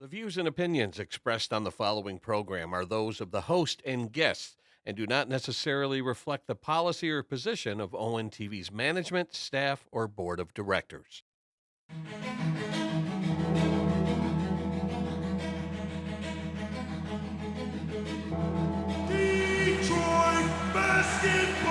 The views and opinions expressed on the following program are those of the host and guests and do not necessarily reflect the policy or position of ONTV's management, staff, or board of directors. Detroit basketball.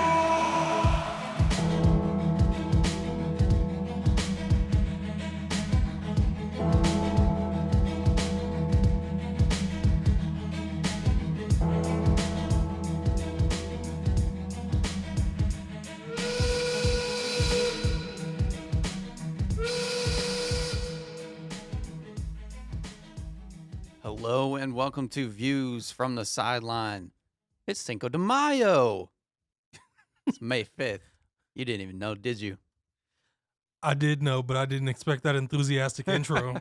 Hello and welcome to Views from the Sideline. It's Cinco de Mayo. It's May 5th. You didn't even know, did you? I did know, but I didn't expect that enthusiastic intro.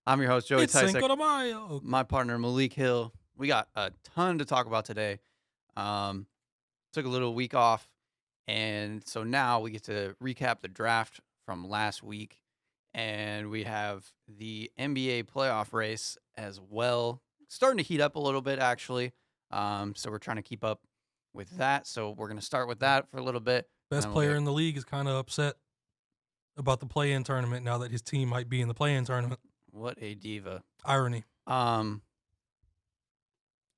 I'm your host, Joey It's Cinco Tysick. de Mayo. My partner, Malik Hill. We got a ton to talk about today. Took a little week off, and so now we get to recap the draft from last week, and we have the NBA playoff race as well. Starting to heat up a little bit, actually. So we're trying to keep up with that. So we're going to start with that for a little bit. Best player in the league is kind of upset about the play-in tournament now that his team might be in the play-in tournament. What a diva. Irony. And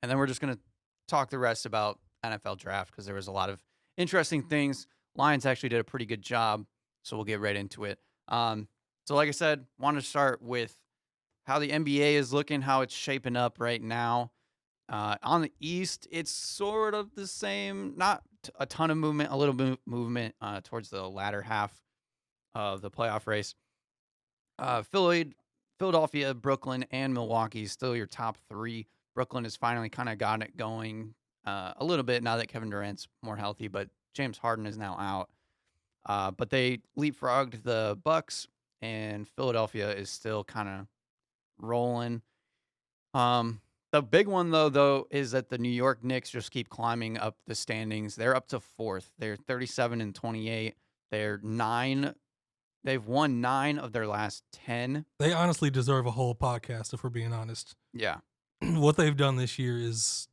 then we're just going to talk the rest about NFL draft because there was a lot of interesting things. Lions actually did a pretty good job, so we'll get right into it. So like I said, wanted to start with how the NBA is looking, how it's shaping up right now. On the East, it's sort of the same. Not a ton of movement, a little movement towards the latter half of the playoff race. Philadelphia, Brooklyn, and Milwaukee still your top three. Brooklyn has finally kind of gotten it going a little bit now that Kevin Durant's more healthy, but James Harden is now out. But they leapfrogged the Bucks, and Philadelphia is still kind of rolling. The big one, though, is that the New York Knicks just keep climbing up the standings. They're up to fourth. They're 37-28. They're 9. They've won 9 of their last 10. They honestly deserve a whole podcast, if we're being honest. Yeah. What they've done this year is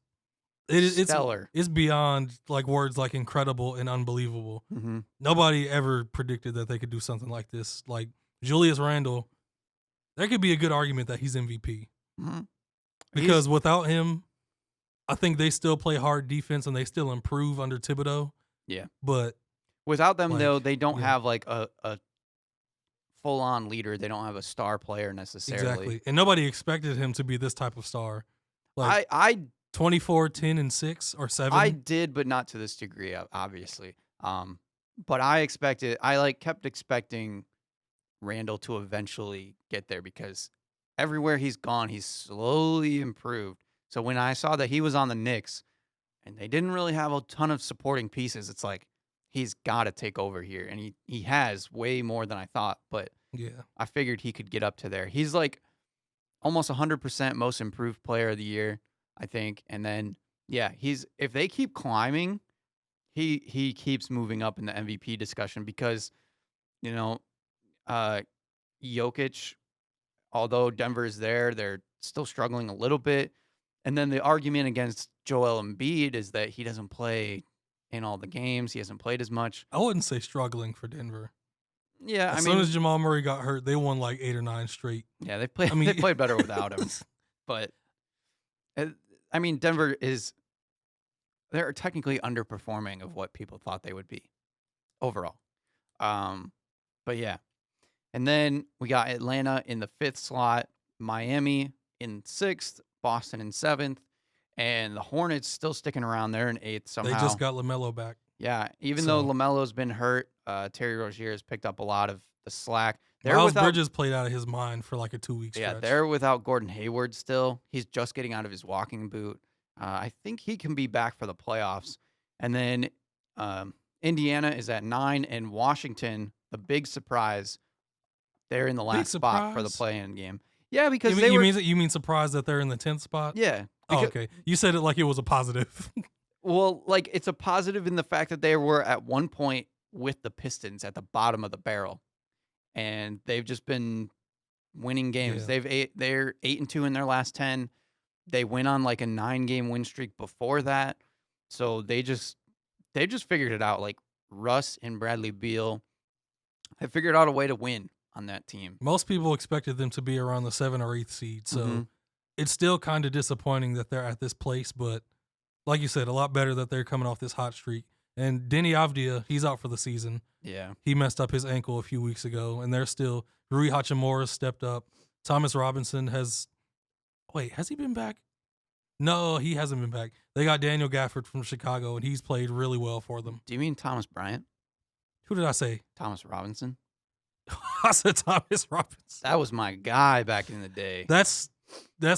Stellar. It's beyond like words like incredible and unbelievable. Mm-hmm. Nobody ever predicted that they could do something like this. Like Julius Randle, there could be a good argument that he's MVP. Mm-hmm. Because without him, I think they still play hard defense and they still improve under Thibodeau. Yeah. But without them, like, though, they don't yeah. have like a full-on leader. They don't have a star player necessarily. Exactly. And nobody expected him to be this type of star. Like I 24, 10, and 6 or 7. I did, but not to this degree, obviously. But I kept expecting Randall to eventually get there because everywhere he's gone, he's slowly improved. So when I saw that he was on the Knicks and they didn't really have a ton of supporting pieces, it's like he's got to take over here. And he has way more than I thought, but yeah, I figured he could get up to there. He's like almost 100% most improved player of the year, I think. And then, yeah, if they keep climbing, he keeps moving up in the MVP discussion because, Jokic, although Denver's there, they're still struggling a little bit. And then the argument against Joel Embiid is that he doesn't play in all the games. He hasn't played as much. I wouldn't say struggling for Denver. Yeah, as soon as Jamal Murray got hurt, they won like 8 or 9 straight. Yeah, they played better without him. But Denver they're technically underperforming of what people thought they would be overall. But yeah. And then we got Atlanta in the 5th slot, Miami in 6th, Boston in 7th, and the Hornets still sticking around there in 8th somehow. They just got LaMelo back. Yeah, though LaMelo's been hurt, Terry Rozier has picked up a lot of the slack. Miles Bridges played out of his mind for like a 2-week stretch. Yeah, they're without Gordon Hayward still. He's just getting out of his walking boot. I think he can be back for the playoffs. And then Indiana is at 9, and Washington, the big surprise, they're in the last spot for the play-in game. Yeah, because you mean surprised that they're in the 10th spot? Yeah. Okay. You said it like it was a positive. Well, like it's a positive in the fact that they were at one point with the Pistons at the bottom of the barrel, and they've just been winning games. Yeah. They're 8-2 in their last 10. They went on like a 9-game win streak before that. So they just figured it out. Like Russ and Bradley Beal have figured out a way to win on that team. Most people expected them to be around the 7th or 8th seed, so Mhm. it's still kind of disappointing that they're at this place. But like you said, a lot better that they're coming off this hot streak. And Denny Avdia, he's out for the season. Yeah. He messed up his ankle a few weeks ago, and they're still. Rui Hachimura stepped up. Thomas Robinson has. Wait, has he been back? No, he hasn't been back. They got Daniel Gafford from Chicago, and he's played really well for them. Do you mean Thomas Bryant? Who did I say? Thomas Robinson? I said Thomas Robinson. That was my guy back in the day. That's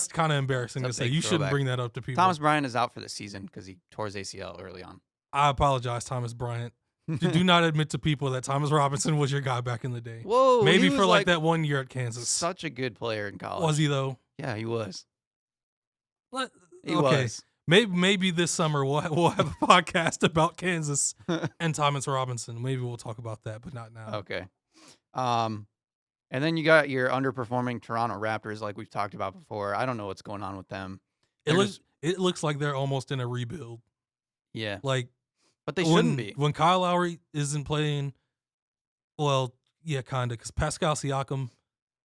kind of embarrassing to It's a say. big You shouldn't throwback. bring that up to people. Thomas Bryant is out for the season because he tore his ACL early on. I apologize, Thomas Bryant. Do not admit to people that Thomas Robinson was your guy back in the day. Whoa. Maybe he for was like that 1 year at Kansas. Such a good player in college. Was he though? Yeah, he was. What? He Okay. was. Maybe this summer we'll have a podcast about Kansas and Thomas Robinson. Maybe we'll talk about that, but not now. Okay. And then you got your underperforming Toronto Raptors, like we've talked about before. I don't know what's going on with them. It They're looks like they're almost in a rebuild. Yeah, Like but they when, shouldn't be. when Kyle Lowry isn't playing. Well, yeah, kind of, because Pascal Siakam,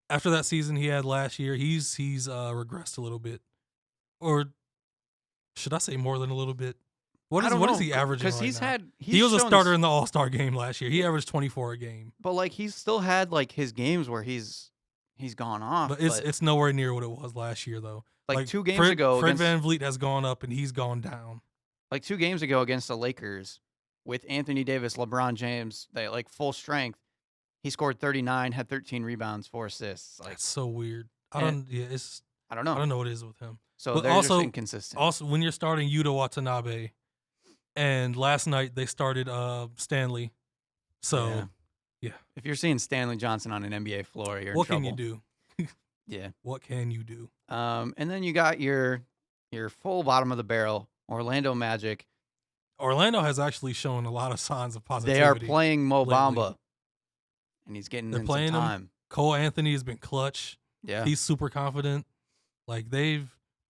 after that season he had last year, he's regressed a little bit, or should I say more than a little bit? What is he averaging? Because right now? He was a shown starter in the All-Star game last year. He averaged 24 a game, but like he's still had like his games where he's gone off. but it's nowhere near what it was last year though. like 2 games ago. Fred against, Van Vliet has gone up and he's gone down. like 2 games ago against the Lakers with Anthony Davis, LeBron James, they like full strength. He scored 39, had 13 rebounds, 4 assists. Like That's so weird. I don't know. what it is with him. So But they're also- just inconsistent. Also, when you're starting Yuta Watanabe, and last night they started Stanley, so yeah. If you're seeing Stanley Johnson on an NBA floor, you're what in can you trouble. do? Yeah. What can you do? And then you got your full bottom of the barrel Orlando Magic. Orlando has actually shown a lot of signs of positivity. They are playing Mo lately. Bamba, and he's getting They're in playing some him. time. Cole Anthony has been clutch. Yeah, He's super confident. Like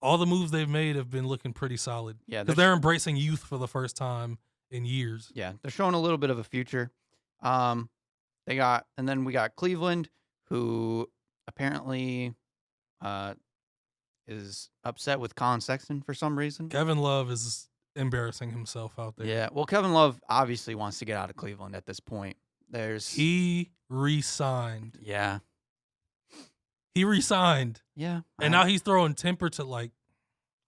all the moves they've made have been looking pretty solid. yeah, Because they're embracing youth for the first time in years. yeah, they're showing a little bit of a future. And then we got Cleveland, who apparently is upset with Colin Sexton for some reason. Kevin Love is embarrassing himself out there. Yeah, well, Kevin Love obviously wants to get out of Cleveland at this point. He re-signed. Yeah, He re-signed. yeah, And now he's throwing temper to like.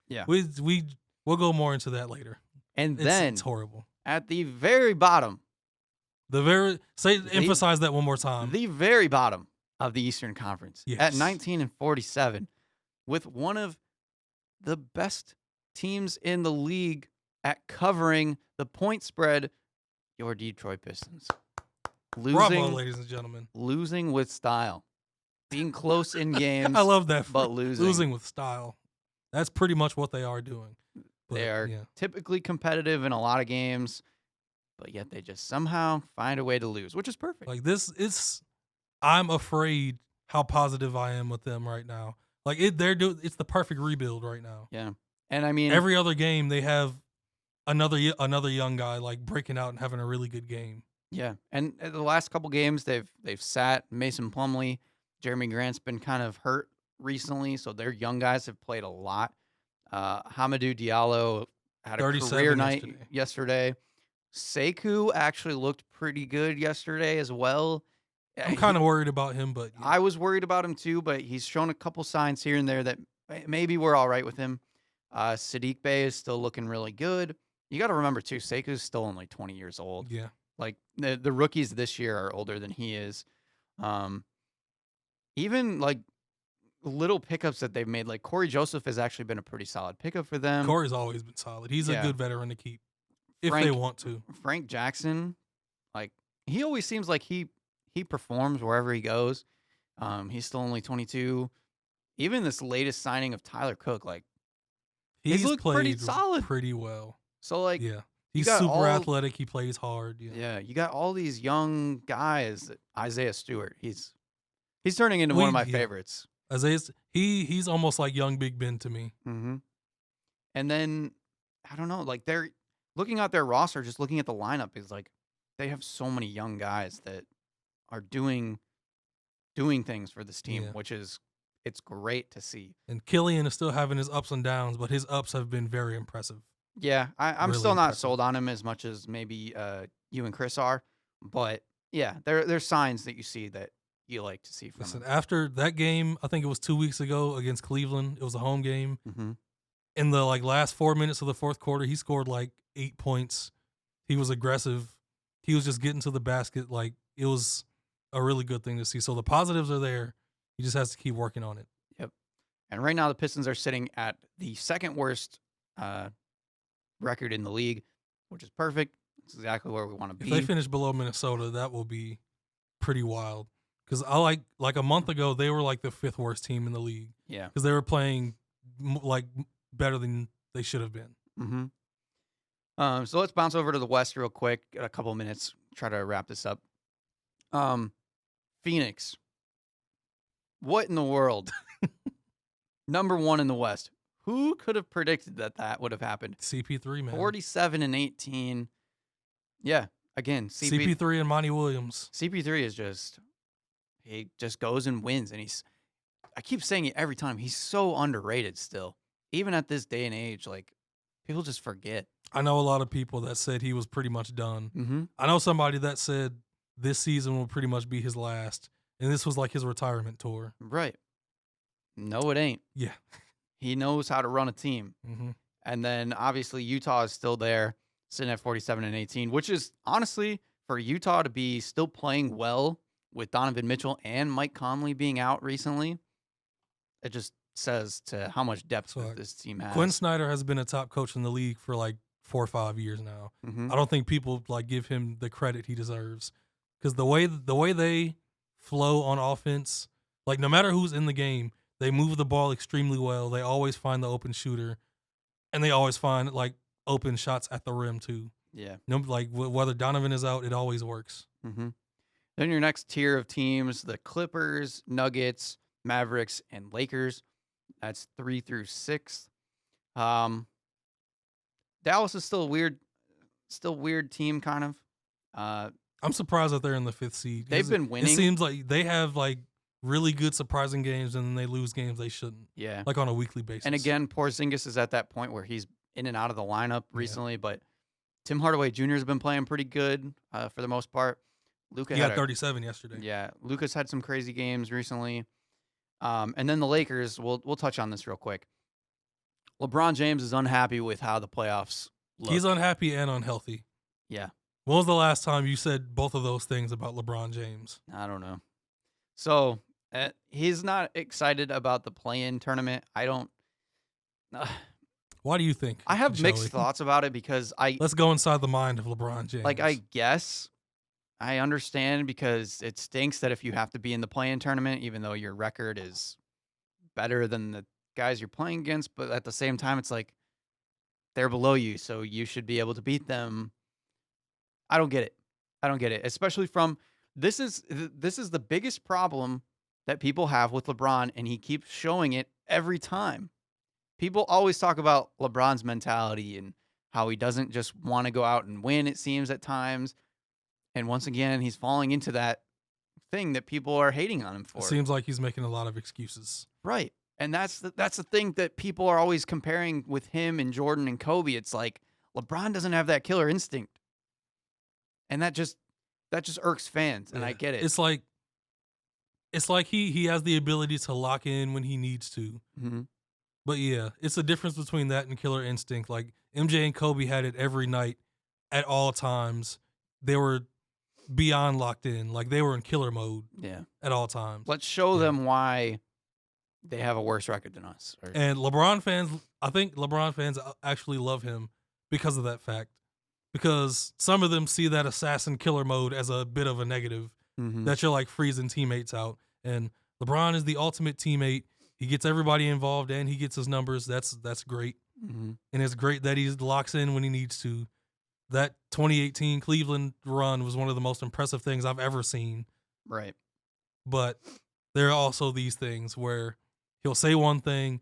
Yeah. We'll go more into that later. and It's, then it's horrible. at the very bottom, Emphasize that one more time. the very bottom of the Eastern Conference at Yes. 19-47, with one of the best teams in the league at covering the point spread, your Detroit Pistons. Bravo, ladies and gentlemen. Losing with style. Being close in games, I love that. but losing. Losing with style. That's pretty much what they are doing. But, They are yeah. typically competitive in a lot of games, but yet they just somehow find a way to lose, which is perfect. Like this. I'm afraid how positive I am with them right now. Like it's the perfect rebuild right now. Yeah. And I mean, Every other game they have another young guy like breaking out and having a really good game. yeah. And the last couple games they've sat Mason Plumlee, Jeremy Grant's been kind of hurt recently, so their young guys have played a lot. Hamidou Diallo had a 37 career night yesterday. yesterday. Sekou actually looked pretty good yesterday as well. I'm kind of worried about him, but yeah. I was worried about him too, but he's shown a couple signs here and there that maybe we're all right with him. Sadiq Bey is still looking really good. You got to remember too, Sekou's still only 20 years old. yeah. Like the rookies this year are older than he is. Even like little pickups that they've made, like Corey Joseph has actually been a pretty solid pickup for them. Corey's always been solid. He's yeah. a good veteran to keep if Frank- they want to. Frank Jackson, like he always seems like he performs wherever he goes. He's still only 22. Even this latest signing of Tyler Cook, like He's looked played pretty solid. pretty well. so like Yeah. He's got super all- athletic. He plays hard. Yeah. yeah, you got all these young guys. Isaiah Stewart, he's He's turning into one of my Yeah. favorites. Isaiah's he's almost like young Big Ben to me. Mm-hmm. And then I don't know, like they're looking at their roster, just looking at the lineup is like they have so many young guys that are doing things for this team, Yeah. which is it's great to see. And Killian is still having his ups and downs, but his ups have been very impressive. Yeah, I'm Really still not impressive. sold on him as much as maybe you and Chris are, but yeah, there's signs that you see that you like to see from Listen, him. after that game, I think it was 2 weeks ago against Cleveland. It was a home game. Mm-hmm. In the last 4 minutes of the fourth quarter, he scored 8 points. He was aggressive. He was just getting to the basket. It was a really good thing to see. So the positives are there. He just has to keep working on it. Yep. And right now the Pistons are sitting at the second worst record in the league, which is perfect. It's exactly where we want to If be. they finish below Minnesota, that will be pretty wild. Because I like a month ago, they were like the 5th worst team in the league. Yeah. Because they were playing better than they should have been. Mm-hmm. So let's bounce over to the West real quick. Got a couple minutes. Try to wrap this up. Phoenix. What in the world? Number 1 in the West. Who could have predicted that would have happened? CP3, man. 47-18. Yeah. Again, CP3 and Monty Williams. CP3 is he just goes and wins. And I keep saying it every time. He's so underrated still. Even at this day and age, people just forget. I know a lot of people that said he was pretty much done. Mm-hmm. I know somebody that said this season will pretty much be his last. And this was like his retirement tour. Right. No, it ain't. Yeah. He knows how to run a team. Mm-hmm. And then obviously Utah is still there, sitting at 47-18, which is honestly for Utah to be still playing well with Donovan Mitchell and Mike Conley being out recently. It just says to how much depth this team has. Quinn Snyder has been a top coach in the league for 4 or 5 years now. Mm-hmm. I don't think people give him the credit he deserves, because the way they flow on offense, no matter who's in the game, they move the ball extremely well. They always find the open shooter, and they always find open shots at the rim too. Yeah. Whether Donovan is out, it always works. Mm-hmm. Then your next tier of teams: the Clippers, Nuggets, Mavericks, and Lakers. That's 3 through 6. Dallas is still a weird team, kind of. I'm surprised that they're in the 5th seed. They've been winning. It seems like they have really good surprising games, and then they lose games they shouldn't. Yeah. On a weekly basis. And again, Porzingis is at that point where he's in and out of the lineup recently, but Tim Hardaway Jr. has been playing pretty good for the most part. Luka got 37 yesterday. Yeah, Luka's had some crazy games recently. And then the Lakers, we'll touch on this real quick. LeBron James is unhappy with how the playoffs look. He's unhappy and unhealthy. Yeah. When was the last time you said both of those things about LeBron James? I don't know. So he's not excited about the play-in tournament. I don't. Why do you think? I have mixed Joey? thoughts about it because Let's go inside the mind of LeBron James. I guess I understand, because it stinks that if you have to be in the play-in tournament, even though your record is better than the guys you're playing against, but at the same time, it's they're below you, so you should be able to beat them. I don't get it, especially from this is the biggest problem that people have with LeBron, and he keeps showing it every time. People always talk about LeBron's mentality and how he doesn't just want to go out and win, it seems at times. And once again, he's falling into that thing that people are hating on him for. It seems like he's making a lot of excuses. Right. And that's the thing that people are always comparing with him and Jordan and Kobe. It's LeBron doesn't have that killer instinct. And that just irks fans, and I get it. It's like he has the ability to lock in when he needs to. Mm-hmm. But yeah, it's a difference between that and killer instinct. MJ and Kobe had it every night at all times. They were beyond locked in. They were in killer mode at all times. Let's show them why they have a worse record than us. And I think LeBron fans actually love him because of that fact. Because some of them see that assassin killer mode as a bit of a negative, that you're freezing teammates out. And LeBron is the ultimate teammate. He gets everybody involved and he gets his numbers. That's great. Mm-hmm. And it's great that he locks in when he needs to. That 2018 Cleveland run was one of the most impressive things I've ever seen. Right. But there are also these things where he'll say one thing.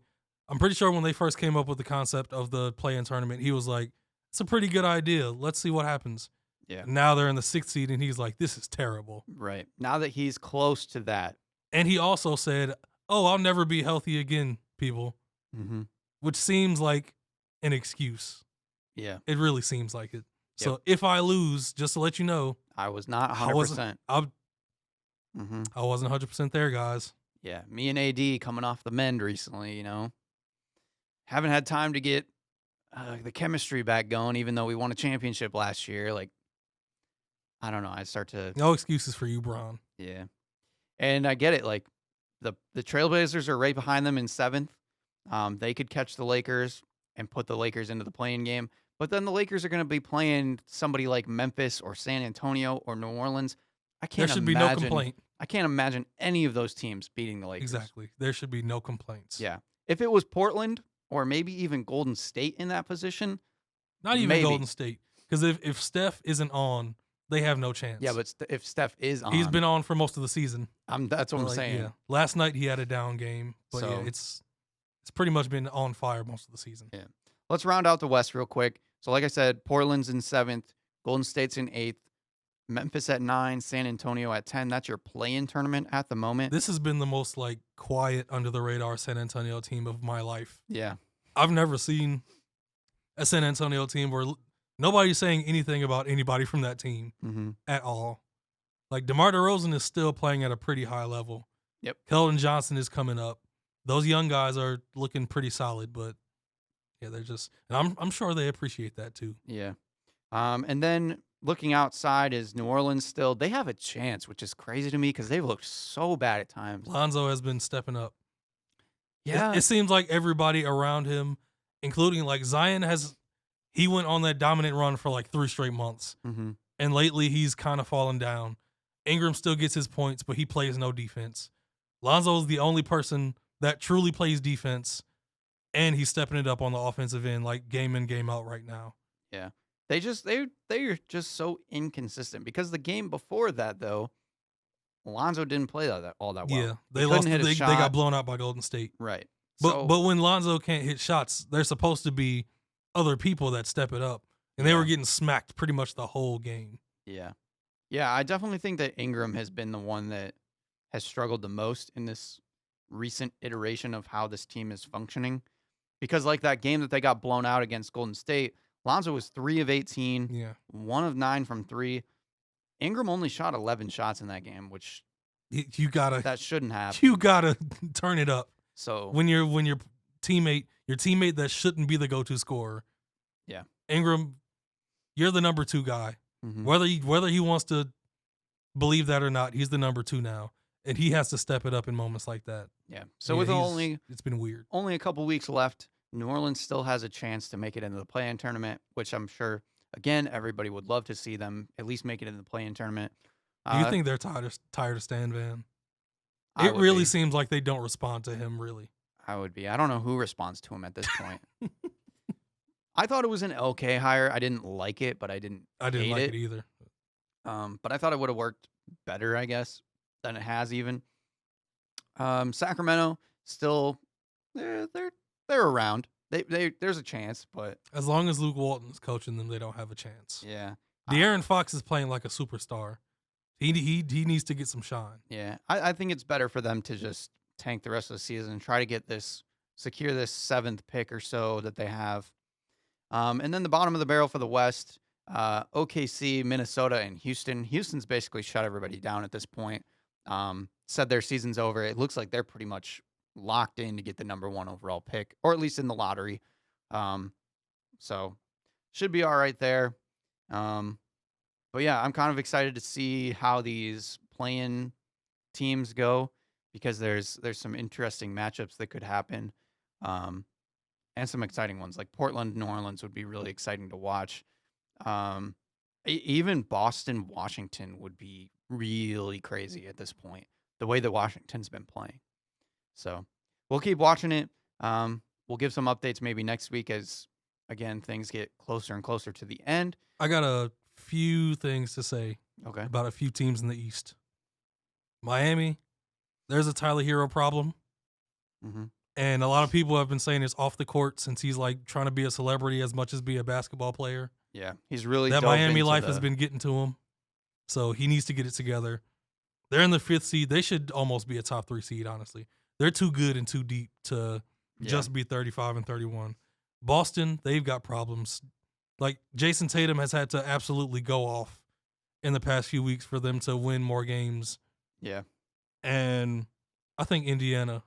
I'm pretty sure when they first came up with the concept of the play-in tournament, he was like, it's a pretty good idea. Let's see what happens. Yeah. And now they're in the 6th seed, and he's like, this is terrible. Right. Now that he's close to that. And he also said, oh, I'll never be healthy again, people, Mm-hmm. which seems like an excuse. Yeah. It really seems like it. So if I lose, just to let you know, I was not 100%. I wasn't 100% there, guys. Yeah. Me and AD coming off the mend recently, Haven't had time to get the chemistry back going, even though we won a championship last year. Like, I don't know. I start to. No excuses for you, Bron. Yeah. And I get it. Like, the Trailblazers are right behind them in 7th. They could catch the Lakers and put the Lakers into the play-in game. But then the Lakers are going to be playing somebody like Memphis or San Antonio or New Orleans. There should be no complaint. I can't imagine any of those teams beating the Lakers. Exactly. There should be no complaints. Yeah. If it was Portland or maybe even Golden State in that position. Not even maybe. Golden State. Because if Steph isn't on, they have no chance. Yeah, but if Steph is on. He's been on for most of the season. That's what I'm saying. Yeah. Last night he had a down game. But So- yeah, it's pretty much been on fire most of the season. Yeah. Let's round out the West real quick. So like I said, Portland's in 7th. Golden State's in 8th. Memphis at 9, San Antonio at 10. That's your play-in tournament at the moment. This has been the most quiet, under the radar San Antonio team of my life. Yeah. I've never seen a San Antonio team where nobody's saying anything about anybody from that team at all. Like, DeMar DeRozan is still playing at a pretty high level. Yep. Keldon Johnson is coming up. Those young guys are looking pretty solid, but yeah, they're just, and I'm sure they appreciate that too. Yeah. And then looking outside is New Orleans still. They have a chance, which is crazy to me because they've looked so bad at times. Lonzo has been stepping up. Yeah. It seems like everybody around him, including Zion, he went on that dominant run for 3 straight months. Mm-hmm. And lately he's kind of fallen down. Ingram still gets his points, but he plays no defense. Lonzo's the only person that truly plays defense, and he's stepping it up on the offensive end, game in, game out right now. Yeah. They're just so inconsistent because the game before that, though, Lonzo didn't play all that well. Yeah, they couldn't lost. hit a They shot. got blown out by Golden State. Right. But when Lonzo can't hit shots, there's supposed to be other people that step it up, and they were getting smacked pretty much the whole game. Yeah. Yeah, I definitely think that Ingram has been the one that has struggled the most in this recent iteration of how this team is functioning. Because that game that they got blown out against Golden State, Lonzo was 3 of 18, Yeah, 1 of 9 from 3. Ingram only shot 11 shots in that game, which you gotta that shouldn't have. you gotta turn it up So when your teammate that shouldn't be the go-to scorer. Yeah. Ingram, you're the number 2 guy. mhm. Whether he wants to believe that or not, he's the number 2 now, and he has to step it up in moments like that. Yeah. So Yeah, with it's been weird. only a couple weeks left, New Orleans still has a chance to make it into the play-in tournament, which I'm sure, again, everybody would love to see them at least make it in the play-in tournament. Do you think they're tired of Stan Van? I It would really be. seems like they don't respond to him, really. I would be. I don't know who responds to him at this point. I thought it was an okay hire. I didn't like it, but I didn't I didn't hate like it. it either. But I thought it would have worked better, I guess, than it has even. Sacramento still they're around. There's a chance, but As long as Luke Walton's coaching them, they don't have a chance. yeah. De'Aaron Fox is playing like a superstar. He needs to get some shine. Yeah. I think it's better for them to just tank the rest of the season and try to secure this 7th pick or so that they have. And then the bottom of the barrel for the West, OKC, Minnesota, and Houston. Houston's basically shut everybody down at this point. Said their season's over. It looks like they're pretty much locked in to get the number 1 overall pick, or at least in the lottery. So should be all right there. But yeah, I'm kind of excited to see how these play-in teams go because there's some interesting matchups that could happen. And some exciting ones like Portland, New Orleans would be really exciting to watch. Even Boston, Washington would be really crazy at this point, the way that Washington's been playing. So we'll keep watching it. We'll give some updates maybe next week as, again, things get closer and closer to the end. I got a few things to say Okay. about a few teams in the East. Miami, there's a Tyler Hero problem. Mhm. And a lot of people have been saying it's off the court since he's like trying to be a celebrity as much as be a basketball player. Yeah, he's really That dove Miami into life has been getting to him. So he needs to get it together. They're in the 5th seed. They should almost be a top 3 seed, honestly. They're too good and too deep to just be 35 and 31. Boston, they've got problems. Like Jason Tatum has had to absolutely go off in the past few weeks for them to win more games. Yeah. And I think Indiana.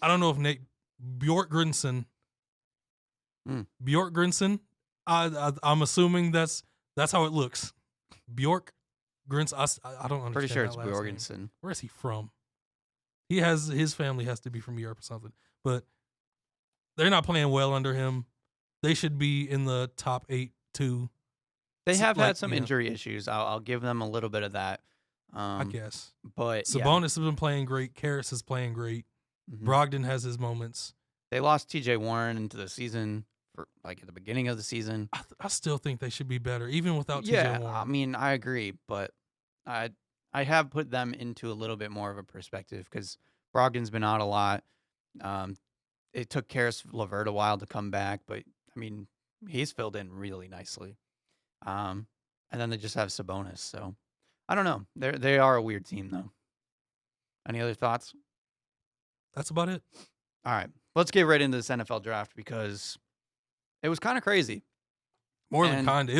I don't know if Bjork Grinson. I'm assuming that's how it looks. Bjork Grinson. I don't understand. Pretty sure that it's last name. Bjorgensen. Where is he from? His family has to be from Europe or something. But they're not playing well under him. They should be in the top 8 too. They have Like, had some injury issues. I'll give them a little bit of that. I guess. But Sabonis has been playing great. Karras is playing great. Mhm. Brogdon has his moments. They lost TJ Warren into the season for like at the beginning of the season. I still think they should be better, even without Yeah, TJ Warren. I mean, I agree, but I have put them into a little bit more of a perspective because Brogdon's been out a lot. It took Karis LeVert a while to come back, but I mean, he's filled in really nicely. And then they just have Sabonis, so I don't know. They are a weird team though. Any other thoughts? That's about it. All right, let's get right into this NFL draft because it was kind of crazy. More than And- kind of.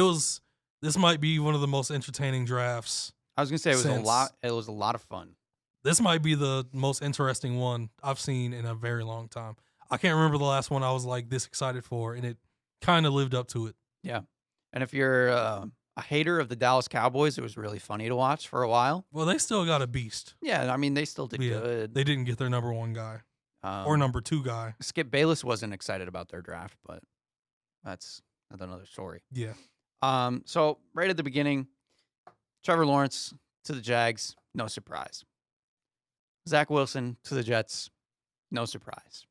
This might be one of the most entertaining drafts. I was gonna say it was a Since- lot. It was a lot of fun. This might be the most interesting one I've seen in a very long time. I can't remember the last one I was like this excited for, and it kind of lived up to it. And if you're a hater of the Dallas Cowboys, it was really funny to watch for a while. Well, they still got a beast. Yeah, I mean they still did Yeah, good. They didn't get their number 1 guy or number 2 guy. Skip Bayless wasn't excited about their draft, but that's another story. Yeah. So right at the beginning, Trevor Lawrence to the Jags, no surprise. Zach Wilson to the Jets, no surprise.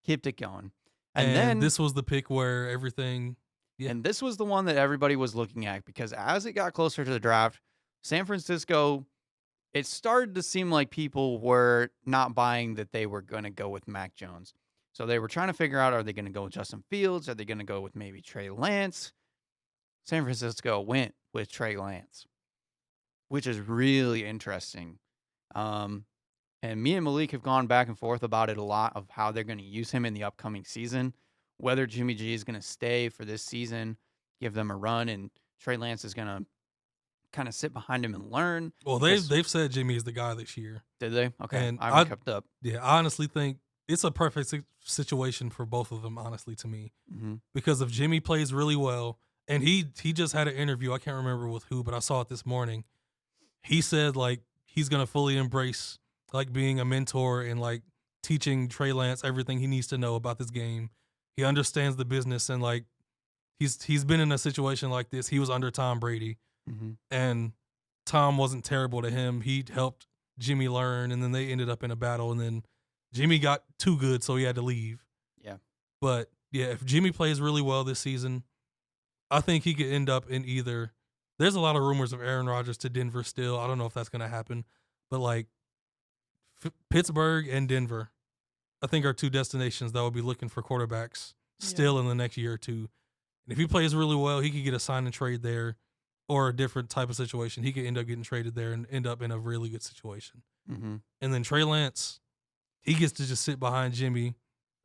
Kept it going. And then this was the pick where everything. Yeah. And this was the one that everybody was looking at because as it got closer to the draft, San Francisco, it started to seem like people were not buying that they were going to go with Mac Jones. So they were trying to figure out, are they going to go with Justin Fields? Are they going to go with maybe Trey Lance? San Francisco went with Trey Lance, which is really interesting. And me and Malik have gone back and forth about it a lot of how they're going to use him in the upcoming season. Whether Jimmy G is going to stay for this season, give them a run, and Trey Lance is going to kind of sit behind him and learn. Well, they've said Jimmy is the guy this year. Did they? Okay, And I haven't kept up. Yeah, I honestly think it's a perfect situation for both of them, honestly, to me. Mm-hmm. Because if Jimmy plays really well, and he just had an interview, I can't remember with who, but I saw it this morning. He said, like, he's going to fully embrace, like, being a mentor and, like, teaching Trey Lance everything he needs to know about this game. He understands the business, and, like, he's been in a situation like this. He was under Tom Brady, Mm-hmm. and Tom wasn't terrible to him. He helped Jimmy learn, and then they ended up in a battle, and then Jimmy got too good, so he had to leave. Yeah. But, yeah, if Jimmy plays really well this season, I think he could end up in either. There's a lot of rumors of Aaron Rodgers to Denver still. I don't know if that's going to happen. But, like, Pittsburgh and Denver, I think, are 2 destinations that will be looking for quarterbacks still in the next year or two. And if he plays really well, he could get a sign and trade there or a different type of situation. He could end up getting traded there and end up in a really good situation. Mm-hmm. And then Trey Lance, he gets to just sit behind Jimmy,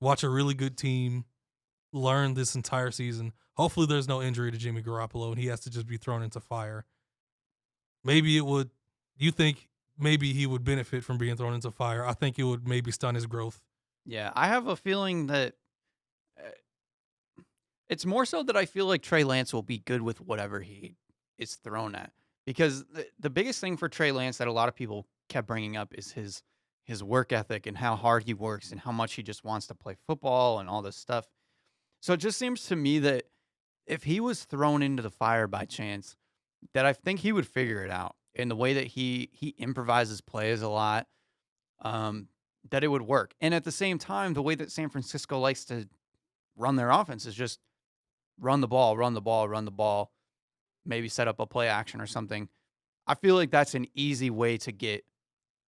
watch a really good team, learn this entire season. Hopefully there's no injury to Jimmy Garoppolo and he has to just be thrown into fire. Maybe it would, you think maybe he would benefit from being thrown into fire. I think it would maybe stun his growth. Yeah, I have a feeling that it's more so that I feel like Trey Lance will be good with whatever he is thrown at. Because the biggest thing for Trey Lance that a lot of people kept bringing up is his work ethic and how hard he works and how much he just wants to play football and all this stuff. So it just seems to me that if he was thrown into the fire by chance, that I think he would figure it out. In the way that he improvises plays a lot, that it would work. And at the same time, the way that San Francisco likes to run their offense is just run the ball, maybe set up a play action or something. I feel like that's an easy way to get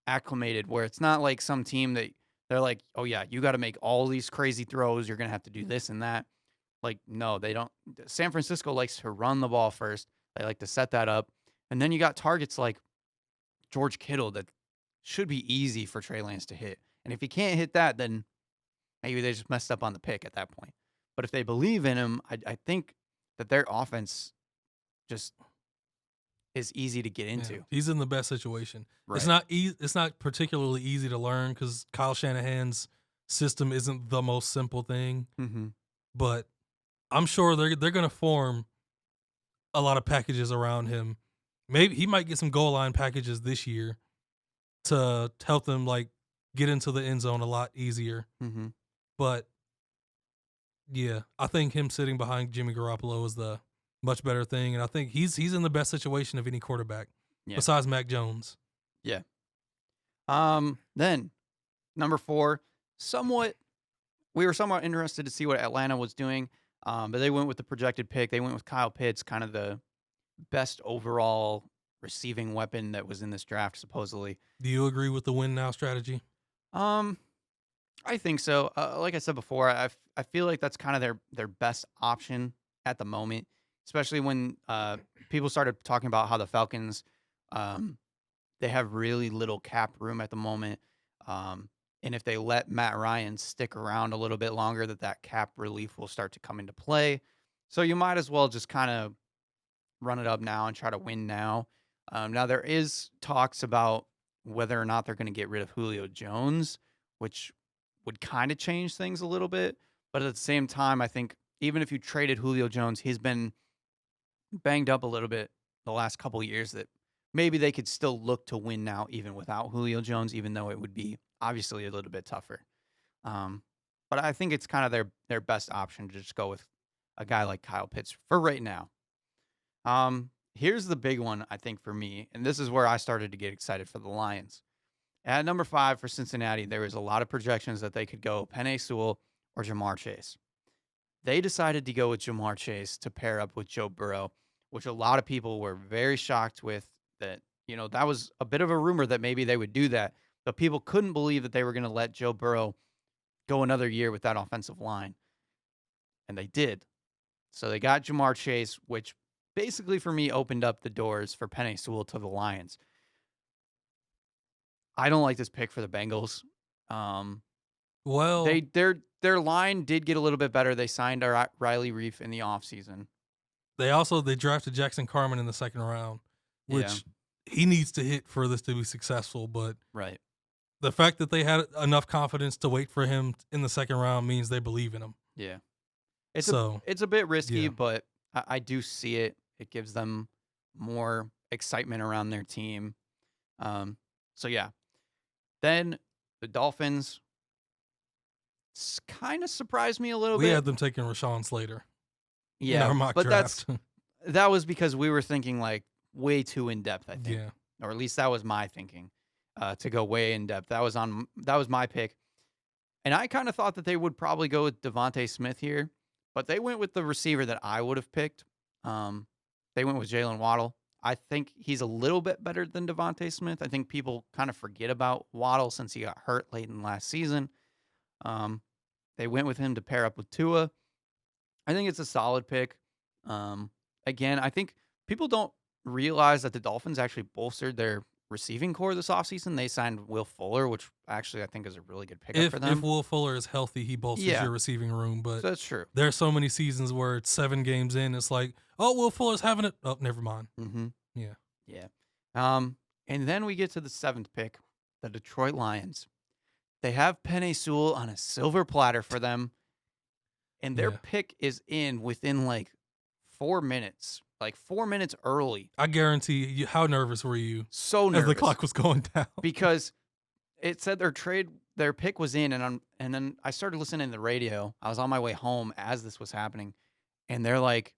acclimated where it's not like some team that they're like, oh yeah, you got to make all these crazy throws. You're going to have to do this and that. Like, no, they don't. San Francisco likes to run the ball first. They like to set that up. And then you got targets like George Kittle that should be easy for Trey Lance to hit. And if he can't hit that, then maybe they just messed up on the pick at that point. But if they believe in him, I think that their offense just is easy to get into. Yeah, he's in the best situation. Right. It's not particularly easy to learn because Kyle Shanahan's system isn't the most simple thing. Mm-hmm. But I'm sure they're going to form a lot of packages around him. Maybe he might get some goal line packages this year to help them like get into the end zone a lot easier. Mm-hmm. But yeah, I think him sitting behind Jimmy Garoppolo is the much better thing, and I think he's in the best situation of any quarterback besides Mac Jones. Yeah. Then number 4, we were somewhat interested to see what Atlanta was doing, but they went with the projected pick. They went with Kyle Pitts, kind of the best overall receiving weapon that was in this draft, supposedly. Do you agree with the win now strategy? I think so. Like I said before, I feel like that's kind of their best option at the moment, especially when people started talking about how the Falcons, they have really little cap room at the moment. And if they let Matt Ryan stick around a little bit longer, that cap relief will start to come into play. So you might as well just kind of run it up now and try to win now. Now there is talks about whether or not they're going to get rid of Julio Jones, which would kind of change things a little bit. But at the same time, I think even if you traded Julio Jones, he's been banged up a little bit the last couple of years, that maybe they could still look to win now even without Julio Jones, even though it would be obviously a little bit tougher. But I think it's kind of their best option to just go with a guy like Kyle Pitts for right now. Here's the big one, I think, for me, and this is where I started to get excited for the Lions. At number 5 for Cincinnati, there was a lot of projections that they could go Penei Sewell or Jamar Chase. They decided to go with Jamar Chase to pair up with Joe Burrow, which a lot of people were very shocked with. That, that was a bit of a rumor that maybe they would do that, but people couldn't believe that they were going to let Joe Burrow go another year with that offensive line. And they did. So they got Jamar Chase, which basically for me opened up the doors for Penei Sewell to the Lions. I don't like this pick for the Bengals. Well, their line did get a little bit better. They signed Riley Reif in the offseason. They drafted Jackson Carman in the second round, which he needs to hit for this to be successful. But right, the fact that they had enough confidence to wait for him in the second round means they believe in him. Yeah, it's a bit risky, but I do see it. It gives them more excitement around their team. So yeah. Then the Dolphins kind of surprised me a little bit. We had them taking Rashawn Slater. Yeah, in our mock draft. that was because we were thinking like way too in depth, I think. Yeah. Or at least that was my thinking, to go way in depth. That was my pick. And I kind of thought that they would probably go with Devontae Smith here, but they went with the receiver that I would have picked. They went with Jalen Waddle. I think he's a little bit better than Devontae Smith. I think people kind of forget about Waddle since he got hurt late in last season. They went with him to pair up with Tua. I think it's a solid pick. Again, I think people don't realize that the Dolphins actually bolstered their receiving core this offseason. They signed Will Fuller, which actually I think is a really good pickup for them. If Will Fuller is healthy, he bolsters your receiving room. But that's true. There's so many seasons where it's 7 games in. It's like, oh, Will Fuller's having it. Oh, never mind. Mm-hmm. Yeah. Yeah. And then we get to the 7th pick, the Detroit Lions. They have Penei Sewell on a silver platter for them. And their pick is in within like 4 minutes. Like 4 minutes early. I guarantee you, how nervous were you? So nervous. As the clock was going down. Because it said their pick was in, and then I started listening to the radio. I was on my way home as this was happening. And they're like,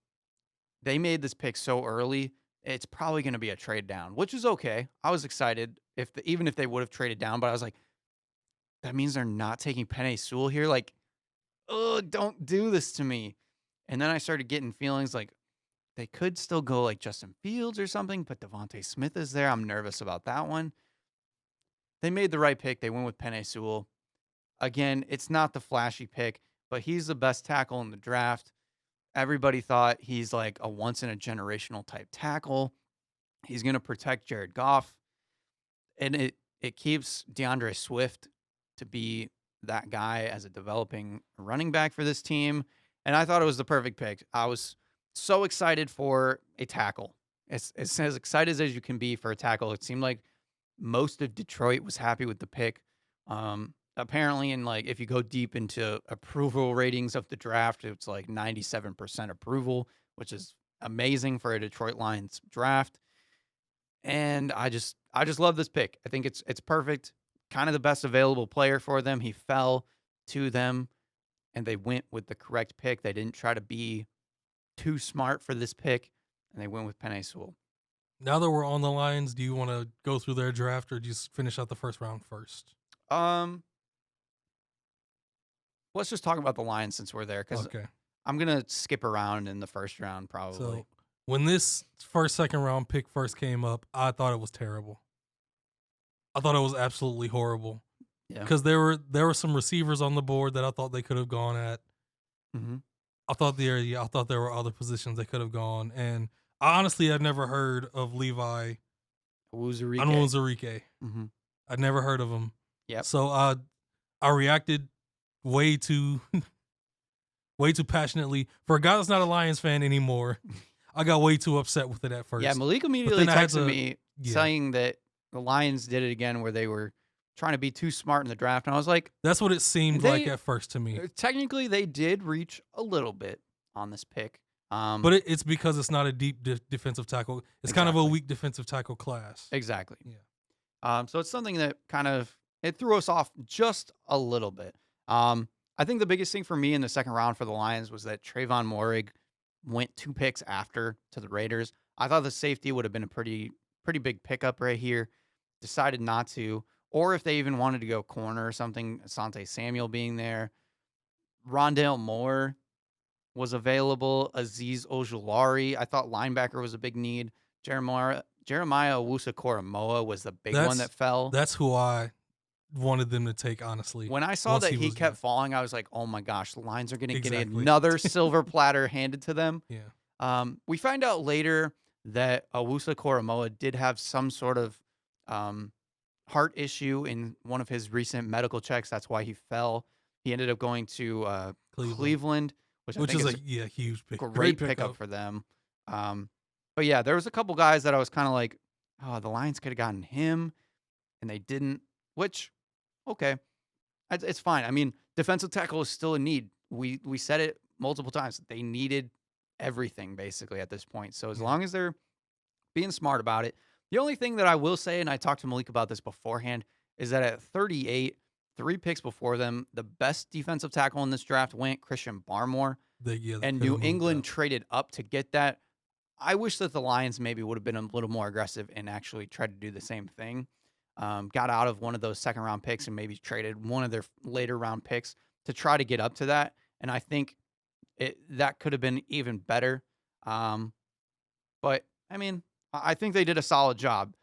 they made this pick so early, it's probably going to be a trade down, which is okay. I was excited even if they would have traded down, but I was like, that means they're not taking Penei Sewell here. Like, oh, don't do this to me. And then I started getting feelings like they could still go like Justin Fields or something, but Devontae Smith is there. I'm nervous about that one. they made the right pick. They went with Penei Sewell. Again, it's not the flashy pick, but he's the best tackle in the draft. Everybody thought he's like a once in a generational type tackle. He's going to protect Jared Goff, and it keeps DeAndre Swift to be that guy as a developing running back for this team. And I thought it was the perfect pick. I was so excited for a tackle. It's as excited as you can be for a tackle. It seemed like most of Detroit was happy with the pick. Apparently, and like if you go deep into approval ratings of the draft, it's like 97% approval, which is amazing for a Detroit Lions draft. And I just love this pick. I think it's perfect. Kind of the best available player for them. He fell to them, and they went with the correct pick. They didn't try to be too smart for this pick, and they went with Penei Sewell. Now that we're on the Lions, do you want to go through their draft or just finish out the first round first? Let's just talk about the Lions since we're there, because Okay. I'm gonna skip around in the first round probably. So when this second round pick first came up, I thought it was terrible. I thought it was absolutely horrible. Yeah. Because there were some receivers on the board that I thought they could have gone at. Mm-hmm. I thought there were other positions they could have gone, and I honestly had never heard of Levi Onwuzurike. Mm-hmm. I'd never heard of him. Yep. So I reacted way too passionately for a guy that's not a Lions fan anymore. I got way too upset with it at first. Yeah, Malik immediately then I had texted to- me yeah. saying that the Lions did it again, where they were trying to be too smart in the draft, and I was like, That's what it seemed They- like at first to me. technically they did reach a little bit on this pick. But it's because it's not a deep defensive tackle. It's kind of a Exactly. weak defensive tackle class. Exactly. Yeah. So it's something that kind of it threw us off just a little bit. I think the biggest thing for me in the second round for the Lions was that Trayvon Moehrig went 2 picks after to the Raiders. I thought the safety would have been a pretty big pickup right here. Decided not to, or if they even wanted to go corner or something, Asante Samuel being there. Rondale Moore was available. Azeez Ojulari. I thought linebacker was a big need. Jeremiah Owusu-Koramoah was the big one that fell. That's who I wanted them to take, honestly. When I saw once that he he was kept gone. falling, I was like, oh my gosh, the Lions are going to get Exactly. another silver platter handed to them. Yeah. We find out later that Owusu-Koramoah did have some sort of heart issue in one of his recent medical checks. That's why he fell. He ended up going to Cleveland, which I think is is a huge pick. great pickup for them. But yeah, there was a couple guys that I was kind of like, oh, the Lions could have gotten him, and they didn't, which, okay, it's fine. I mean, defensive tackle is still a need. We said it multiple times. They needed everything basically at this point. So as long as they're being smart about it, the only thing that I will say, and I talked to Malik about this beforehand, is that at 38, 3 picks before them, the best defensive tackle in this draft went Christian Barmore, and New England traded up to get that. I wish that the Lions maybe would have been a little more aggressive and actually tried to do the same thing. Got out of one of those second round picks and maybe traded one of their later round picks to try to get up to that. And I think that could have been even better. But I mean, I think they did a solid job.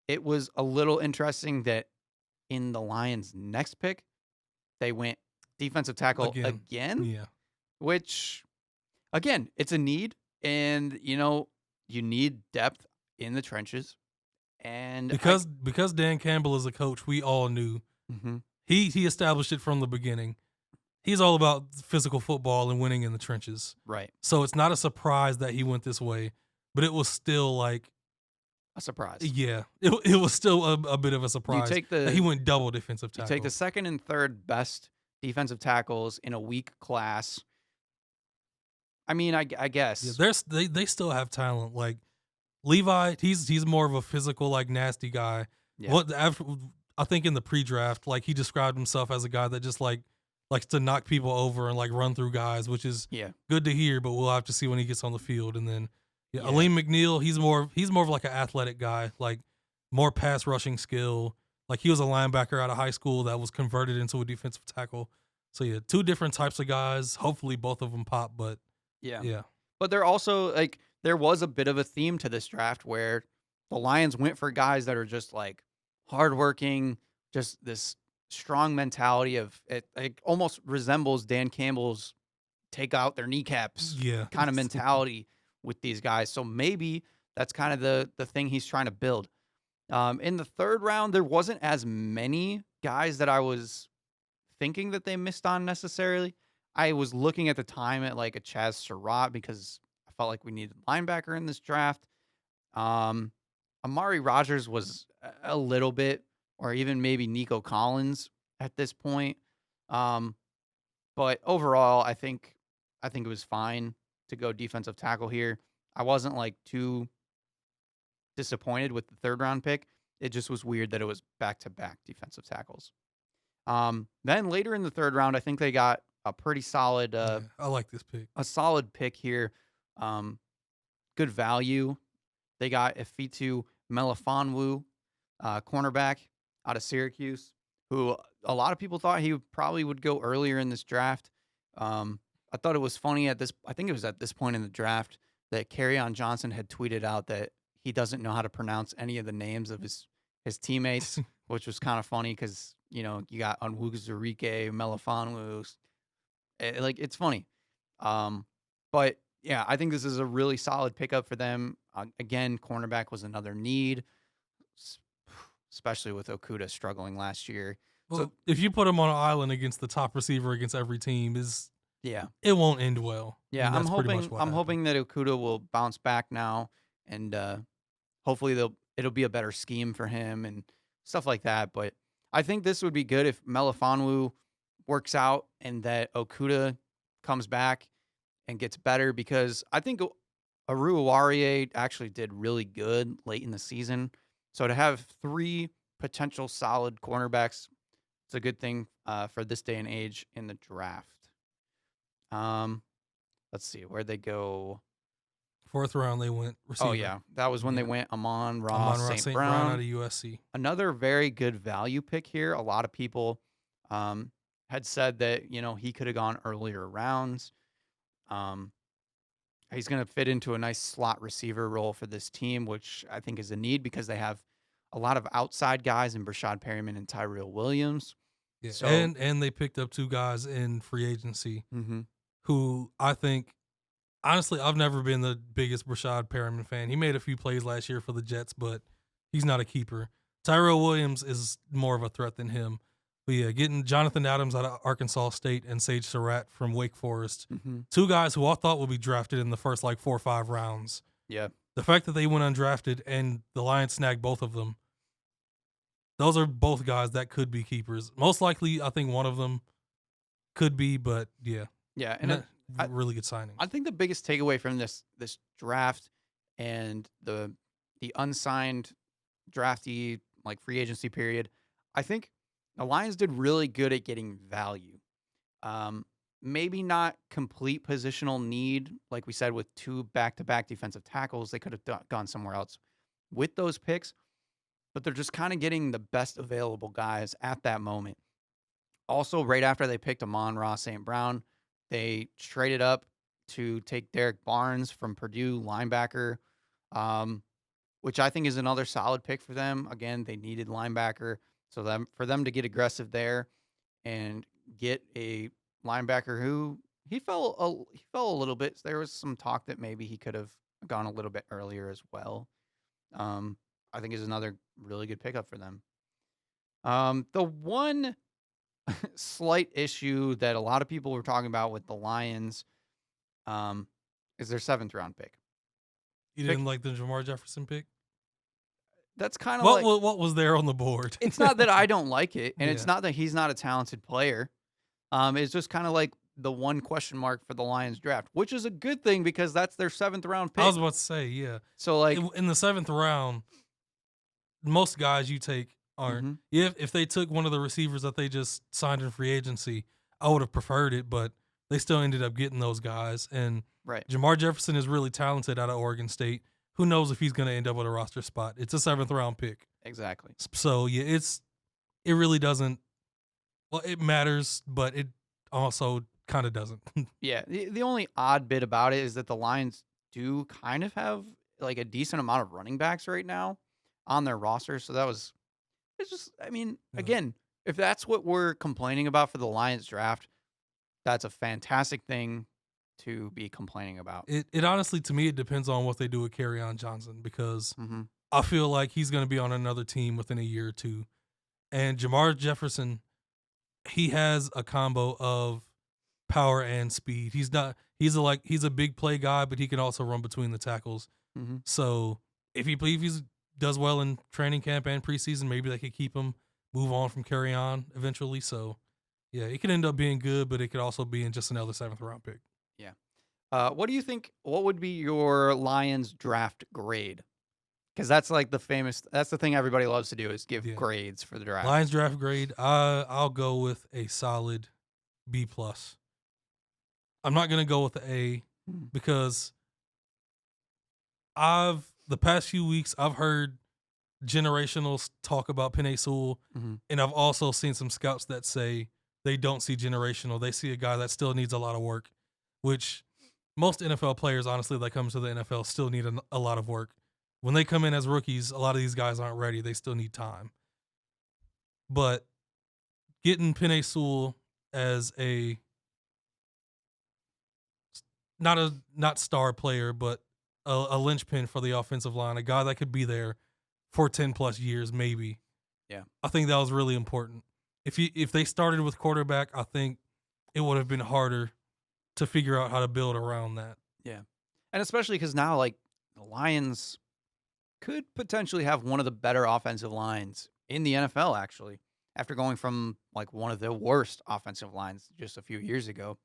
It was a little interesting that in the Lions' next pick, they went defensive tackle again. Yeah. Which, again, it's a need. And, you need depth in the trenches. And Because Dan Campbell is a coach, we all knew. Mhm. He established it from the beginning. He's all about physical football and winning in the trenches. Right. So it's not a surprise that he went this way, but it was still like A surprise. yeah, it was still a bit of a surprise. that he went double defensive tackle. You take the second and third best defensive tackles in a weak class. I mean, I guess. Yeah, they still have talent. Like Levi, he's more of a physical, like nasty guy. Yeah. I think in the pre-draft, like he described himself as a guy that just like likes to knock people over and like run through guys, which is good to hear. But we'll have to see when he gets on the field. And then Aleem McNeil, he's more of like an athletic guy, like more pass rushing skill. Like he was a linebacker out of high school that was converted into a defensive tackle. So yeah, 2 different types of guys. Hopefully both of them pop, but yeah. But they're also like there was a bit of a theme to this draft where the Lions went for guys that are just like hardworking, just this strong mentality of it. Like almost resembles Dan Campbell's take out their kneecaps Yeah. kind of mentality with these guys. So maybe that's kind of the thing he's trying to build. In the third round, there wasn't as many guys that I was thinking that they missed on necessarily. I was looking at the time at like a Chaz Surratt because I felt like we needed linebacker in this draft. Um, Amari Rogers was a little bit, or even maybe Nico Collins at this point. Um, but overall, I think it was fine to go defensive tackle here. I wasn't like too disappointed with the third round pick. It just was weird that it was back to back defensive tackles. Then later in the third round, I think they got a pretty solid, Yeah, I like this pick. a solid pick here. Good value. They got Ifitu Melifonwu, cornerback out of Syracuse, who a lot of people thought he probably would go earlier in this draft. I thought it was funny I think it was at this point in the draft that Kerryon Johnson had tweeted out that he doesn't know how to pronounce any of the names of his teammates, which was kind of funny because, you got Onwuzurike, Melifonwu. Like, it's funny. But yeah, I think this is a really solid pickup for them. Again, cornerback was another need, s- especially with Okuda struggling last year. Well, if you put him on an island against the top receiver against every team, Yeah. it won't end well. Yeah, And I'm that's pretty much hoping what I'm happened. hoping that Okuda will bounce back now, and hopefully it'll be a better scheme for him and stuff like that. But I think this would be good if Melifonwu works out and that Okuda comes back and gets better, because I think Aruawarie actually did really good late in the season. So to have 3 potential solid cornerbacks, it's a good thing for this day and age in the draft. Let's see, where'd they go? Fourth round, they went receiver. Oh yeah, that was when they Yeah. went Amon-Ra Amon-Ra St. St. Brown. out of USC. Another very good value pick here. A lot of people had said that he could have gone earlier rounds. He's going to fit into a nice slot receiver role for this team, which I think is a need because they have a lot of outside guys in Brashad Perryman and Tyrell Williams. Yeah. So- and they picked up 2 guys in free agency Mm-hmm. who I think, honestly, I've never been the biggest Brashad Perriman fan. He made a few plays last year for the Jets, but he's not a keeper. Tyrell Williams is more of a threat than him. But yeah, getting Jonathan Adams out of Arkansas State and Sage Surratt from Wake Forest, Mm-hmm. 2 guys who I thought would be drafted in the first 4 or 5 rounds. Yeah. The fact that they went undrafted and the Lions snagged both of them, those are both guys that could be keepers. Most likely, I think one of them could be, but yeah. Yeah. And Really good signing. I think the biggest takeaway from this draft and the unsigned draftee, like, free agency period, I think the Lions did really good at getting value. Maybe not complete positional need, like we said, with 2 back-to-back defensive tackles. They could have gone somewhere else with those picks, but they're just kind of getting the best available guys at that moment. Also, right after they picked Amon-Ra St. Brown, they traded up to take Derek Barnes from Purdue, linebacker, which I think is another solid pick for them. Again, they needed linebacker, so for them to get aggressive there and get a linebacker who he fell a little bit. There was some talk that maybe he could have gone a little bit earlier as well. I think is another really good pickup for them. The one slight issue that a lot of people were talking about with the Lions is their 7th round pick. You didn't like the Jamar Jefferson pick? That's kind of What was there on the board? It's not that I don't like it, and it's Yeah. not that he's not a talented player. It's just kind of like the one question mark for the Lions draft, which is a good thing because that's their 7th round pick. I was about to say, yeah. So like, In the 7th round, most guys you take aren't. Mhm. If they took one of the receivers that they just signed in free agency, I would have preferred it, but they still ended up getting those guys. And right. Jamar Jefferson is really talented out of Oregon State. Who knows if he's going to end up with a roster spot? It's a 7th round pick. Exactly. So yeah, it really doesn't. Well, it matters, but it also kind of doesn't. Yeah. The only odd bit about it is that the Lions do kind of have like a decent amount of running backs right now on their roster. So that was It's just, I mean, Yeah. again, if that's what we're complaining about for the Lions draft, that's a fantastic thing to be complaining about. It honestly, to me, it depends on what they do with Kerryon Johnson because Hmm. I feel like he's going to be on another team within a year or two. And Jamar Jefferson, he has a combo of power and speed. He's a big play guy, but he can also run between the tackles. Hmm. So if he does well in training camp and preseason, maybe they could keep him, move on from Kerryon eventually. So yeah, it could end up being good, but it could also be in just another 7th-round pick. Yeah. What do you think? What would be your Lions draft grade? Because that's like that's the thing everybody loves to do is give Yeah. grades for the draft. Lions draft grade, I'll go with a solid B plus. I'm not gonna go with an A Mm. because the past few weeks I've heard generational talk about Penei Sewell, Mhm. and I've also seen some scouts that say they don't see generational. They see a guy that still needs a lot of work, which most NFL players, honestly, that comes to the NFL still need a lot of work. When they come in as rookies, a lot of these guys aren't ready. They still need time. But getting Penei Sewell as a not star player, but a linchpin for the offensive line, a guy that could be there for 10 plus years, maybe. Yeah. I think that was really important. If they started with quarterback, I think it would have been harder to figure out how to build around that. Yeah. And especially because now, like, the Lions could potentially have one of the better offensive lines in the NFL, actually, after going from, like, one of the worst offensive lines just a few years ago.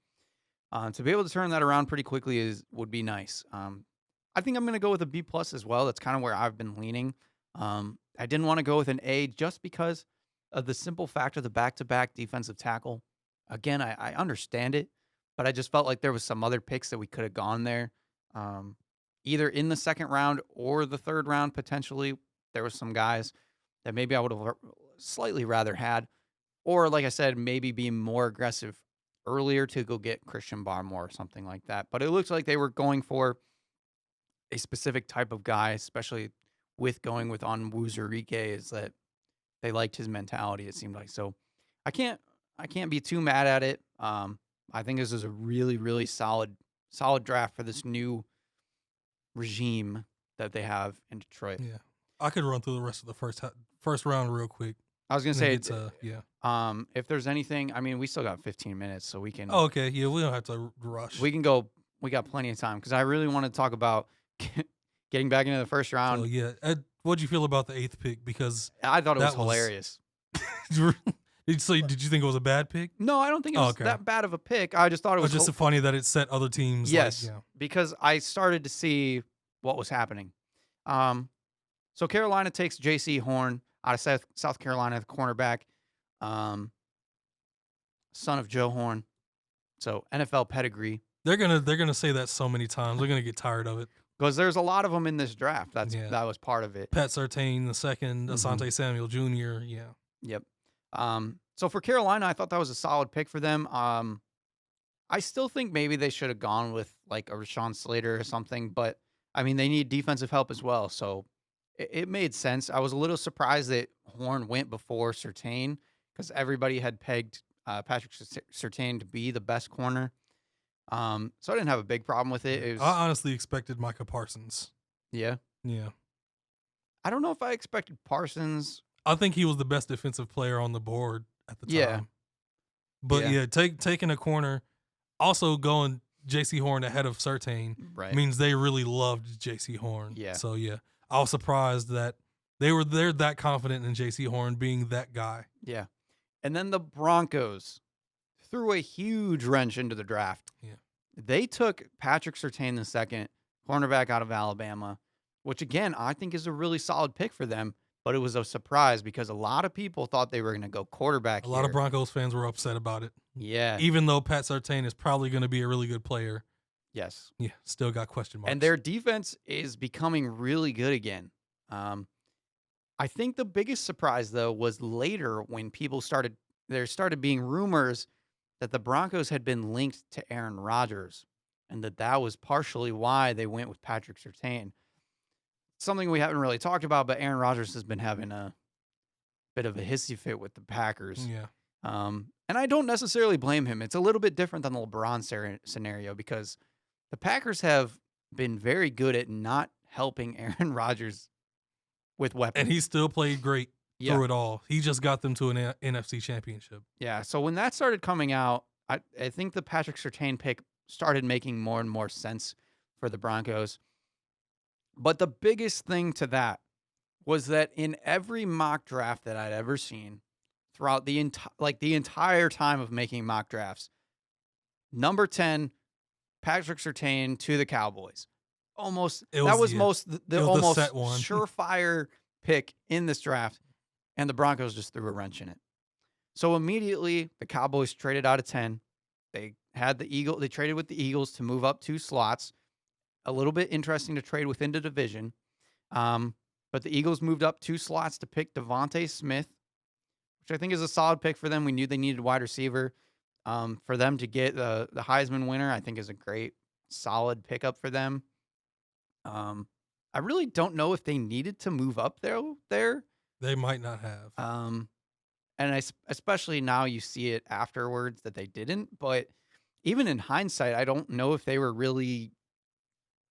To be able to turn that around pretty quickly would be nice. I think I'm going to go with a B plus as well. That's kind of where I've been leaning. I didn't want to go with an A just because of the simple fact of the back-to-back defensive tackle. Again, I understand it, but I just felt like there was some other picks that we could have gone there, either in the 2nd round or the 3rd round potentially. There was some guys that maybe I would have slightly rather had, or like I said, maybe be more aggressive earlier to go get Christian Barmore or something like that. But it looks like they were going for a specific type of guy, especially with going with Onwuzurike, is that they liked his mentality, it seemed like. So I can't be too mad at it. I think this is a really, really solid draft for this new regime that they have in Detroit. Yeah, I could run through the rest of the first round real quick. I was gonna And say, then yeah. if there's anything, I mean, we still got 15 minutes, so we can Oh, okay. Yeah, we don't have to rush. we can go. We got plenty of time because I really want to talk about getting back into the 1st round. So yeah, what'd you feel about the 8th pick? Because I thought it was that was- hilarious. did you think it was a bad pick? No, I don't think it was Okay. that bad of a pick. I just thought it Or was just funny that it set other teams? yes, Like, yeah. because I started to see what was happening. So Carolina takes J.C. Horn out of South Carolina, the cornerback, son of Joe Horn. So NFL pedigree. They're gonna say that so many times. They're gonna get tired of it. Because there's a lot of them in this draft. Yeah. That was part of it. Pat Surtain the second, Asante Samuel Jr. Yeah. Yep. So for Carolina, I thought that was a solid pick for them. I still think maybe they should have gone with like a Rashawn Slater or something, but I mean they need defensive help as well, so it made sense. I was a little surprised that Horn went before Surtain because everybody had pegged Patrick Surtain to be the best corner. So I didn't have a big problem with it. It was, I honestly expected Micah Parsons. yeah. Yeah. I don't know if I expected Parsons. I think he was the best defensive player on the board at the time. Yeah. But Yeah. taking a corner, also going J.C. Horn ahead of Surtain Right. means they really loved J.C. Horn. Yeah. So yeah, I was surprised that they're that confident in J.C. Horn being that guy. Yeah. And then the Broncos threw a huge wrench into the draft. Yeah. They took Patrick Surtain II, cornerback out of Alabama, which again, I think is a really solid pick for them, but it was a surprise because a lot of people thought they were going to go quarterback A lot of Broncos fans were upset about it. Yeah. Even though Pat Surtain is probably going to be a really good player. Yes. Yeah, still got question marks. And their defense is becoming really good again. I think the biggest surprise, though, was later when there started being rumors that the Broncos had been linked to Aaron Rodgers and that was partially why they went with Patrick Surtain. Something we haven't really talked about, but Aaron Rodgers has been having a bit of a hissy fit with the Packers. Yeah. And I don't necessarily blame him. It's a little bit different than the LeBron scenario because the Packers have been very good at not helping Aaron Rodgers with weapons. And he still played great Yeah. through it all. He just got them to an NFC championship. Yeah. So when that started coming out, I think the Patrick Surtain pick started making more and more sense for the Broncos. But the biggest thing to that was that in every mock draft that I'd ever seen throughout the entire time of making mock drafts, number 10, Patrick Surtain to the Cowboys. Almost It that was- was yeah. most It the was the almost set one. surefire pick in this draft, and the Broncos just threw a wrench in it. So immediately the Cowboys traded out of 10. They had they traded with the Eagles to move up 2 slots. A little bit interesting to trade within the division. But the Eagles moved up 2 slots to pick Devontae Smith, which I think is a solid pick for them. We knew they needed wide receiver. For them to get the Heisman winner, I think is a great, solid pickup for them. I really don't know if they needed to move up there. They might not have. And especially now you see it afterwards that they didn't. But even in hindsight, I don't know if they were really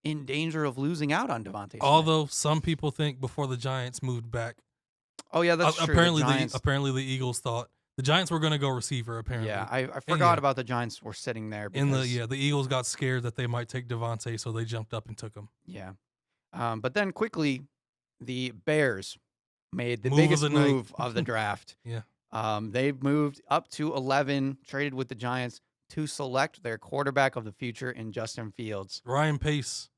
in danger of losing out on Devontae Smith. Although some people think before the Giants moved back, Oh yeah, that's true. apparently Giants, apparently the Eagles thought the Giants were going to go receiver. Apparently, yeah, I forgot yeah. about the Giants were sitting there. In Because, the Eagles got scared that they might take Devontae, so they jumped up and took him. yeah. But then quickly, the Bears made the Move of biggest the night. move of the draft. Yeah. They moved up to 11, traded with the Giants to select their quarterback of the future in Justin Fields. Ryan Pace,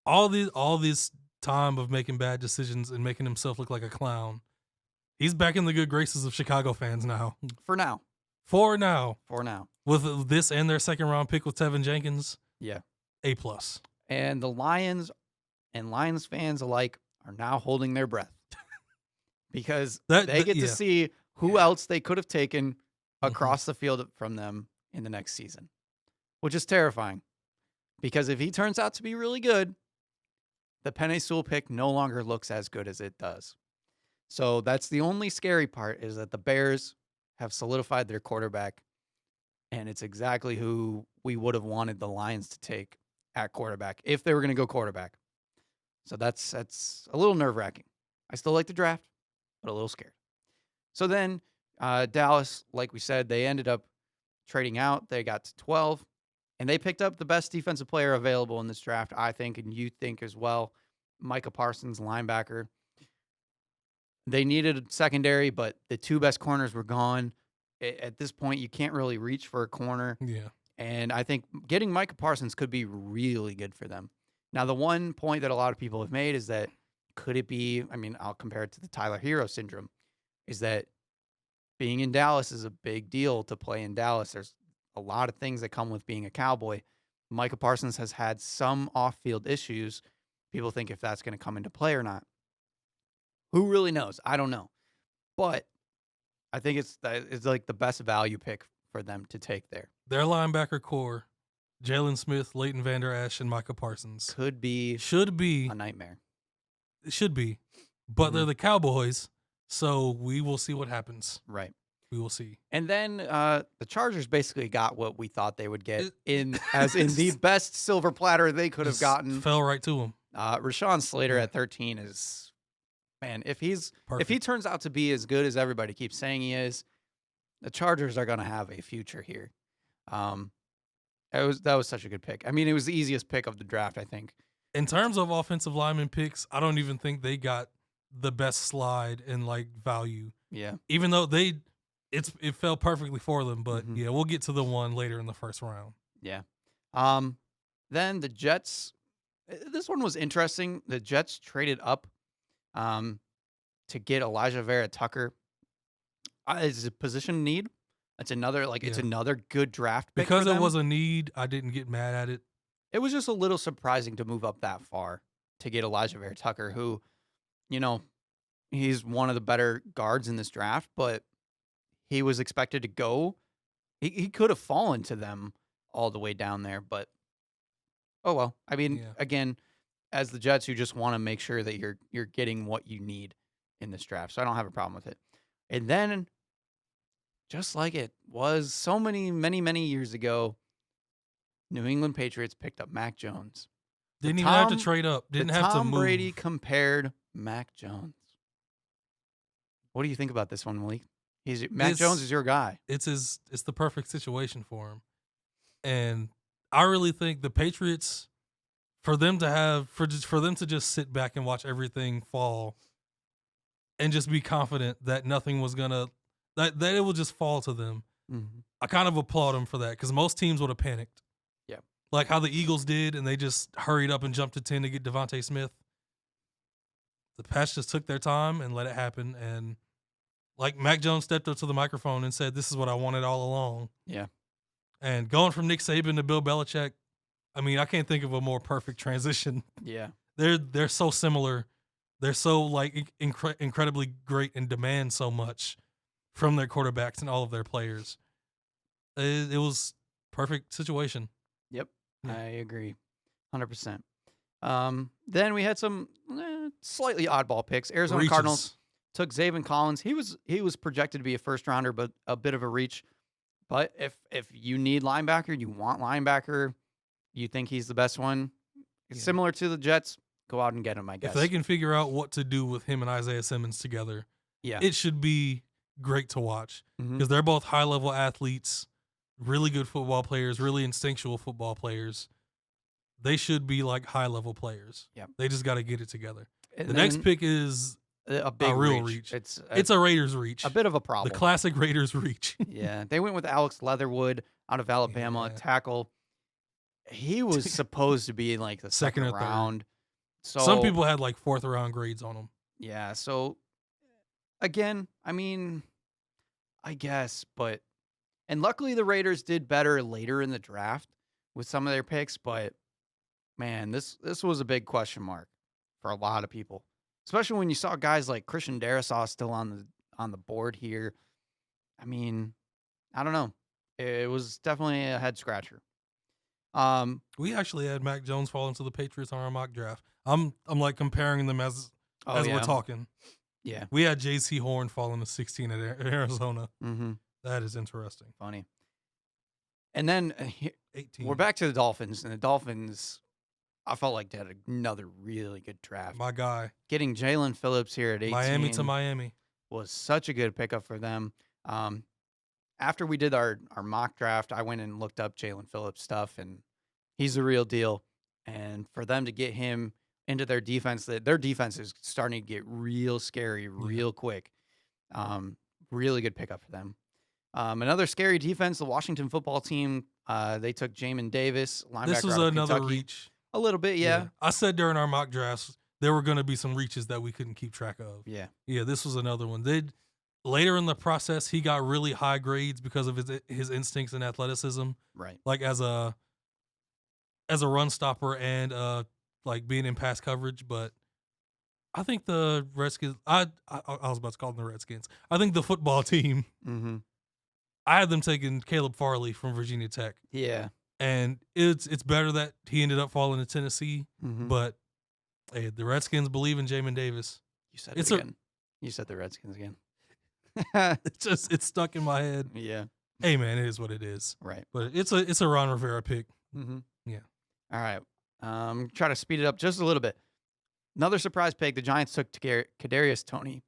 all this time of making bad decisions and making himself look like a clown, he's back in the good graces of Chicago fans now. For now. For now, with this and their second round pick with Tevin Jenkins, Yeah. A+. And the Lions and Lions fans alike are now holding their breath because they get to see who else they could have taken across the field from them in the next season, which is terrifying because if he turns out to be really good, the Penei Sewell pick no longer looks as good as it does. So that's the only scary part, is that the Bears have solidified their quarterback, and it's exactly who we would have wanted the Lions to take at quarterback if they were going to go quarterback. So that's a little nerve-wracking. I still like the draft, but a little scared. So then Dallas, like we said, they ended up trading out. They got to 12, and they picked up the best defensive player available in this draft, I think, and you think as well, Micah Parsons, linebacker. They needed a secondary, but the 2 best corners were gone. At this point, you can't really reach for a corner. Yeah. And I think getting Micah Parsons could be really good for them. Now, the one point that a lot of people have made is that could it be, I mean, I'll compare it to the Tyler Hero syndrome, is that being in Dallas is a big deal to play in Dallas. There's a lot of things that come with being a Cowboy. Micah Parsons has had some off-field issues. People think if that's going to come into play or not. Who really knows? I don't know. But I think it's like the best value pick for them to take there. Their linebacker core, Jalen Smith, Leighton Vander Esch, and Micah Parsons, Should be a nightmare. should be, but Mhm. they're the Cowboys, so we will see what happens. Right. We will see. And then the Chargers basically got what we thought they would get It- in the best silver platter they could have Just gotten. fell right to him. Rashawn Slater Yeah. at 13 is, man, if he Perfect. turns out to be as good as everybody keeps saying he is, the Chargers are going to have a future here. That was such a good pick. I mean, it was the easiest pick of the draft, I think. In terms of offensive lineman picks, I don't even think they got the best slide and like value. Yeah. Even though it fell perfectly for them, but Mhm. yeah, we'll get to the one later in the first round. Yeah. Then the Jets. This one was interesting. The Jets traded up, to get Elijah Vera Tucker. It's a position need. It's another it's Yeah. another good draft pick Because for it them. was a need, I didn't get mad at it. It was just a little surprising to move up that far to get Elijah Vera Tucker, who, he's one of the better guards in this draft, but he was expected to go. He could have fallen to them all the way down there, but oh well. I mean, Yeah. again, as the Jets, you just want to make sure that you're getting what you need in this draft. So I don't have a problem with it. And then, just like it was so many years ago, New England Patriots picked up Mac Jones. Didn't even have to Tom- trade up. Didn't the have to Tom move. Brady compared Mac Jones. What do you think about this one, Malik? Mac Jones is your guy. It's the perfect situation for him. And I really think the Patriots, for them to just sit back and watch everything fall and just be confident that nothing was gonna that it will just fall to them. Mm-hmm. I kind of applaud them for that because most teams would have panicked. Yeah. Like how the Eagles did, and they just hurried up and jumped to 10 to get Devontae Smith. The Pats just took their time and let it happen. And like Mac Jones stepped up to the microphone and said, "This is what I wanted all along." Yeah. And going from Nick Saban to Bill Belichick, I mean, I can't think of a more perfect transition. Yeah. They're so similar. They're so like incredibly great and demand so much from their quarterbacks and all of their players. It was perfect situation. Yep. Yeah. I agree. 100%. Then we had some slightly oddball picks. Arizona Reaches. Cardinals took Zaven Collins. He was projected to be a first rounder, but a bit of a reach. But if you need linebacker, you want linebacker, you think he's the best one, Yeah. similar to the Jets, go out and get him, I guess. If they can figure out what to do with him and Isaiah Simmons together, yeah. it should be great to watch Mhm. because they're both high level athletes, really good football players, really instinctual football players. They should be like high level players. Yep. They just got to get it together. And The next then pick is a big real reach. reach. It's it's a Raiders reach. a bit of a The problem. classic Raiders reach. Yeah, they went with Alex Leatherwood out of Alabama, Yeah. tackle. He was supposed to be in like the Second second or third. round. So Some people had like 4th round grades on him. yeah. So again, I mean, I guess, but and luckily the Raiders did better later in the draft with some of their picks. But man, this was a big question mark for a lot of people, especially when you saw guys like Christian Darrisaw still on the board here. I mean, I don't know. It was definitely a head scratcher. We actually had Mac Jones fall into the Patriots on our mock draft. I'm like comparing them as we're talking. Yeah. We had J.C. Horn falling to 16 at Arizona. Mm-hmm. That is interesting. Funny. And then 18. we're back to the Dolphins, and the Dolphins, I felt like they had another really good draft. My guy. Getting Jalen Phillips here at 18 Miami to Miami. was such a good pickup for them. After we did our mock draft, I went and looked up Jalen Phillips stuff, and he's the real deal. And for them to get him into their defense, their defense is starting to get real scary real quick. Really good pickup for them. Another scary defense, the Washington football team. They took Jamin Davis, linebacker. This was out of another Kentucky. reach. A little bit, yeah. I said during our mock drafts there were going to be some reaches that we couldn't keep track of. Yeah. Yeah, this was another one. Later in the process, he got really high grades because of his instincts and athleticism. Right. Like as a run stopper and like being in pass coverage, but I think the Redskins. I was about to call them the Redskins. I think the football team. Mm-hmm. I had them taking Caleb Farley from Virginia Tech, Yeah. and it's better that he ended up falling to Tennessee. Mm-hmm. But hey, the Redskins believe in Jamin Davis. You said it's it again. You said the Redskins again. It's stuck in my head. Yeah. Hey man, it is what it is. Right. But it's a Ron Rivera pick. Mm-hmm. Yeah. All right. Try to speed it up just a little bit. Another surprise pick. The Giants took Kadarius Toney.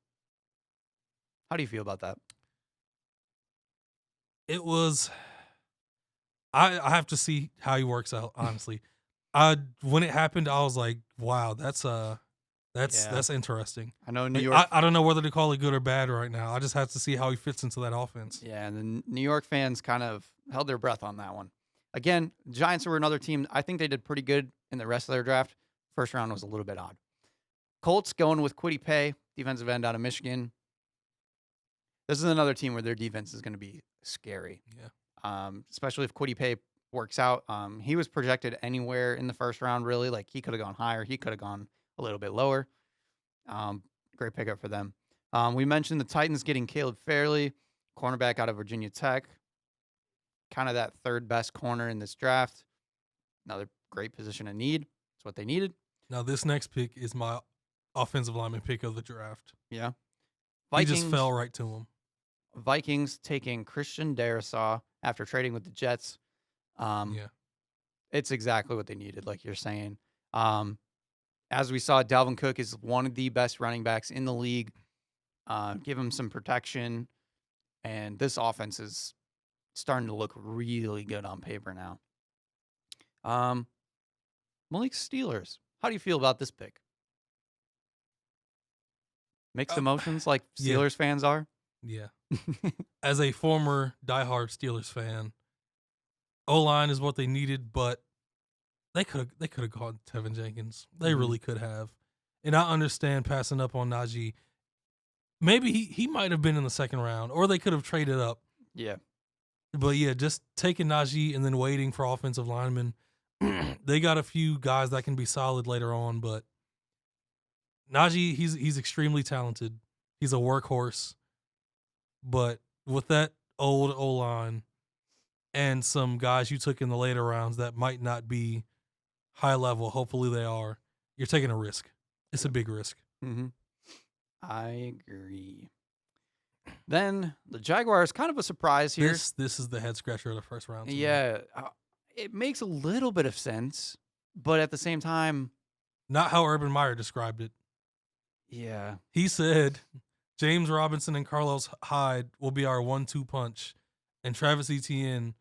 How do you feel about that? It was. I have to see how he works out. Honestly, when it happened, I was like, wow, that's interesting. I know New York. I don't know whether to call it good or bad right now. I just have to see how he fits into that offense. Yeah, and the New York fans kind of held their breath on that one. Again, Giants were another team. I think they did pretty good in the rest of their draft. First round was a little bit odd. Colts going with Kwity Paye, defensive end out of Michigan. This is another team where their defense is going to be scary. Yeah. Especially if Kwity Paye works out. He was projected anywhere in the first round, really. Like, he could have gone higher. He could have gone a little bit lower. Great pickup for them. We mentioned the Titans getting Caleb Fairley, cornerback out of Virginia Tech. Kind of that third best corner in this draft. Another great position of need. That's what they needed. Now this next pick is my offensive lineman pick of the draft. Yeah. He just Vikings fell right to him. Vikings taking Christian Darrisaw after trading with the Jets. Yeah. It's exactly what they needed, like you're saying. As we saw, Dalvin Cook is one of the best running backs in the league. Give him some protection, and this offense is starting to look really good on paper now. Malik Steelers. How do you feel about this pick? Mixed emotions like yeah. Steelers fans are? Yeah. As a former diehard Steelers fan, O-line is what they needed, but they could have gone Tevin Jenkins. They really could have. And I understand passing up on Najee. Maybe he might have been in the second round, or they could have traded up. Yeah. But yeah, just taking Najee and then waiting for offensive linemen. They got a few guys that can be solid later on, but Najee, he's extremely talented. He's a workhorse. But with that old O-line and some guys you took in the later rounds that might not be high level, hopefully they are, you're taking a risk. It's a big risk. Mm-hmm. I agree. Then the Jaguars, kind of a surprise here. This is the head scratcher of the first round. Yeah. It makes a little bit of sense, but at the same time, not how Urban Meyer described it. Yeah. He said James Robinson and Carlos Hyde will be our 1-2 punch, and Travis Etienne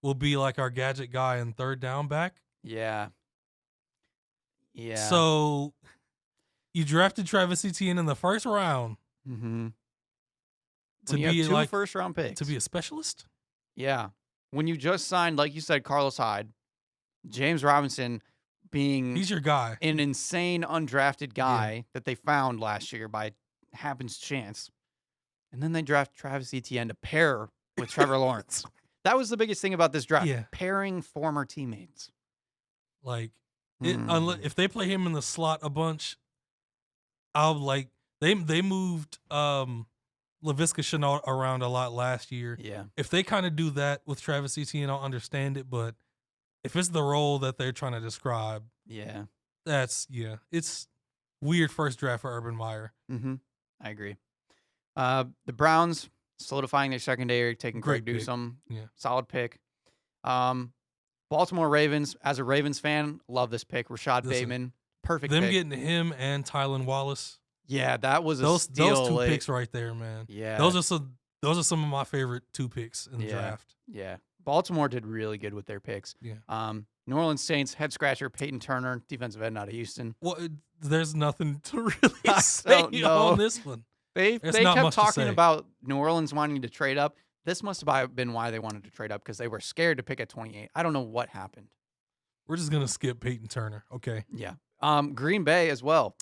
will be like our gadget guy and third down back. Yeah. Yeah. So you drafted Travis Etienne in the first round to be like first round picks to be a specialist. Yeah. When you just signed, like you said, Carlos Hyde, James Robinson being he's your guy, an insane undrafted guy that they found last year by happens chance, and then they draft Travis Etienne to pair with Trevor Lawrence. That was the biggest thing about this draft: pairing former teammates. Like, if they play him in the slot a bunch, I'll like they moved Laviska Shenault around a lot last year. Yeah, if they kind of do that with Travis Etienne, I'll understand it. But if it's the role that they're trying to describe, it's weird first draft for Urban Meyer. I agree. The Browns solidifying their secondary, taking Greg Newsome. Solid pick. Baltimore Ravens, as a Ravens fan, love this pick. Rashad Bateman, perfect them pick. Getting him and Tylan Wallace. Yeah, that was a steal. Those two picks right there, man. Yeah. Those are some of my favorite two picks in the draft. Yeah. Baltimore did really good with their picks. Yeah. New Orleans Saints, head scratcher, Peyton Turner, defensive end out of Houston. Well, there's nothing to really say on this one. They kept talking about New Orleans wanting to trade up. This must have been why they wanted to trade up, because they were scared to pick at 28. I don't know what happened. We're just going to skip Peyton Turner. Okay. Yeah. Green Bay as well.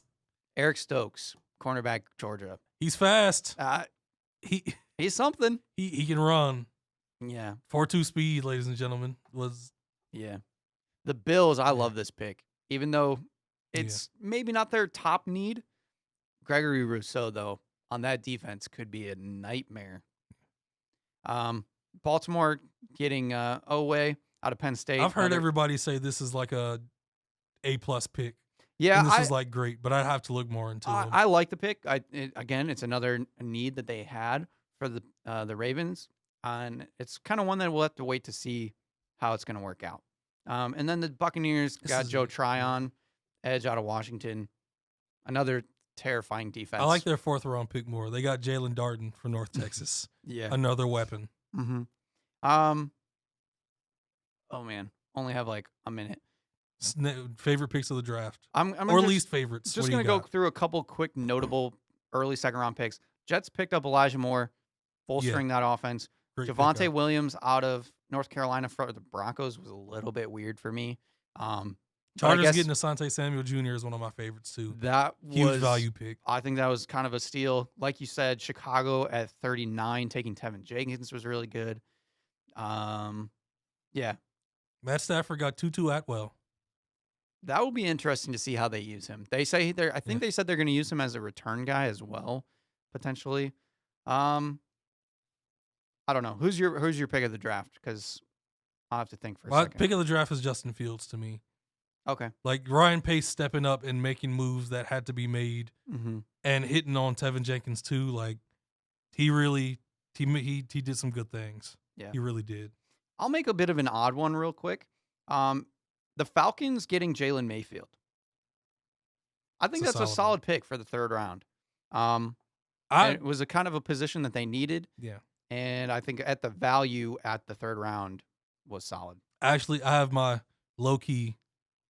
Eric Stokes, cornerback, Georgia. He's fast. He's something. He can run. Yeah. 4.2 speed, ladies and gentlemen. The Bills, I love this pick. Even though it's maybe not their top need. Gregory Rousseau, though, on that defense could be a nightmare. Baltimore getting Oweh out of Penn State. I've heard everybody say this is like a A+ pick. Yeah, and this is like great, but I'd have to look more into it. I like the pick. Again, it's another need that they had for the Ravens, and it's kind of one that we'll have to wait to see how it's going to work out. And then the Buccaneers got Joe Tryon, edge out of Washington, another terrifying defense. I like their 4th round pick more. They got Jalen Darden from North Texas. Another weapon. Oh man, only have like a minute. Favorite picks of the draft, or least favorites. Just gonna go through a couple quick notable early second round picks. Jets picked up Elijah Moore, bolstering that offense. Javonte Williams out of North Carolina for the Broncos was a little bit weird for me. Chargers getting Asante Samuel Jr. is one of my favorites too. That was huge value pick. I think that was kind of a steal. Like you said, Chicago at 39 taking Tevin Jenkins was really good. Matt Stafford got Tutu Atwell. That will be interesting to see how they use him. They say they said they're going to use him as a return guy as well, potentially. I don't know. Who's your pick of the draft? Because I'll have to think for a second. Pick of the draft is Justin Fields to me. Okay. Like Ryan Pace stepping up and making moves that had to be made Mm-hmm. and hitting on Tevin Jenkins too. Like he did some good things. Yeah. He really did. I'll make a bit of an odd one real quick. The Falcons getting Jalen Mayfield. I think It's a that's a solid solid pick for the third round. And I it was a kind of a position that they needed, yeah. and I think at the value at the third round was solid. Actually, I have my low key,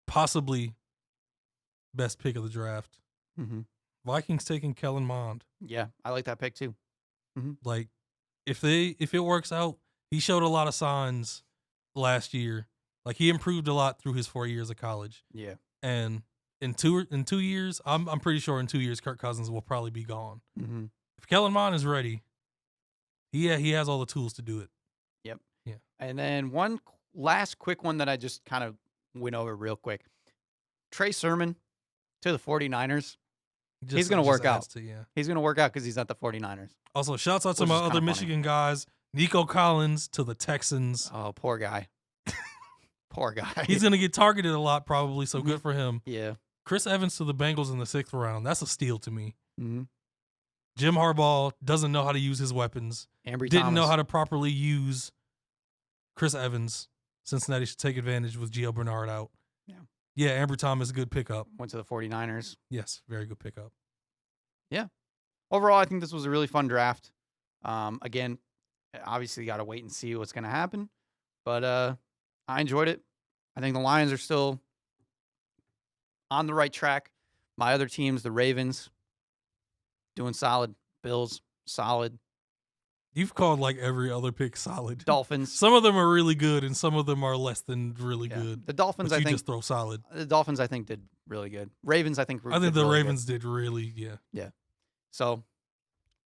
possibly best pick of the draft. Mm-hmm. Vikings taking Kellen Mond. Yeah, I like that pick too. Like, if it works out, he showed a lot of signs last year. Like he improved a lot through his 4 years of college. Yeah. And in 2 years, I'm pretty sure in 2 years Kirk Cousins will probably be gone. Mm-hmm. If Kellen Mond is ready, he has all the tools to do it. Yep. Yeah. And then one last quick one that I just kind of went over real quick. Trey Sermon to the 49ers. He's going to work out. Yeah. He's going to work out because he's at the 49ers. Also, shouts out to Which my is kinda other funny. Michigan guys. Nico Collins to the Texans. Oh, poor guy. Poor guy. He's going to get targeted a lot probably, so good for him. Yeah. Chris Evans to the Bengals in the 6th round. That's a steal to me. Mm-hmm. Jim Harbaugh doesn't know how to use his weapons. Didn't know how to properly use Chris Evans. Cincinnati should take advantage with Gio Bernard out. Yeah. Yeah, Ambry Thomas, good pickup. Went to the 49ers. Yes, very good pickup. Overall, I think this was a really fun draft. Again, obviously got to wait and see what's going to happen. But I enjoyed it. I think the Lions are still on the right track. My other teams, the Ravens, doing solid. Bills, solid. You've called like every other pick solid. Dolphins. Some of them are really good, and some of them are less than really Yeah. good. The Dolphins, But I you think. just throw solid. The Dolphins, I think, did really good. Ravens, I think. I think did the really good. Ravens did really, yeah. So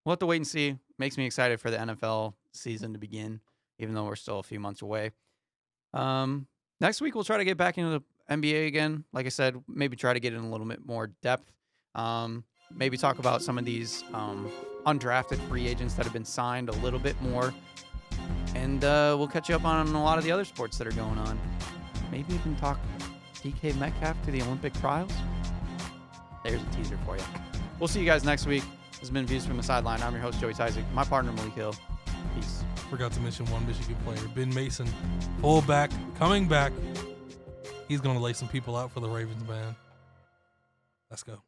we'll have to wait and see. Makes me excited for the NFL season to begin, even though we're still a few months away. Next week, we'll try to get back into the NBA again. Like I said, maybe try to get in a little bit more depth. Maybe talk about some of these undrafted free agents that have been signed a little bit more. And we'll catch you up on a lot of the other sports that are going on. Maybe even talk DK Metcalf to the Olympic trials. There's a teaser for you. We'll see you guys next week. This has been Views from the Sideline. I'm your host, Joey Tysick. My partner, Malik Hill. Peace. Forgot to mention one Michigan player, Ben Mason, fullback, coming back. He's going to lay some people out for the Ravens, man. Let's go.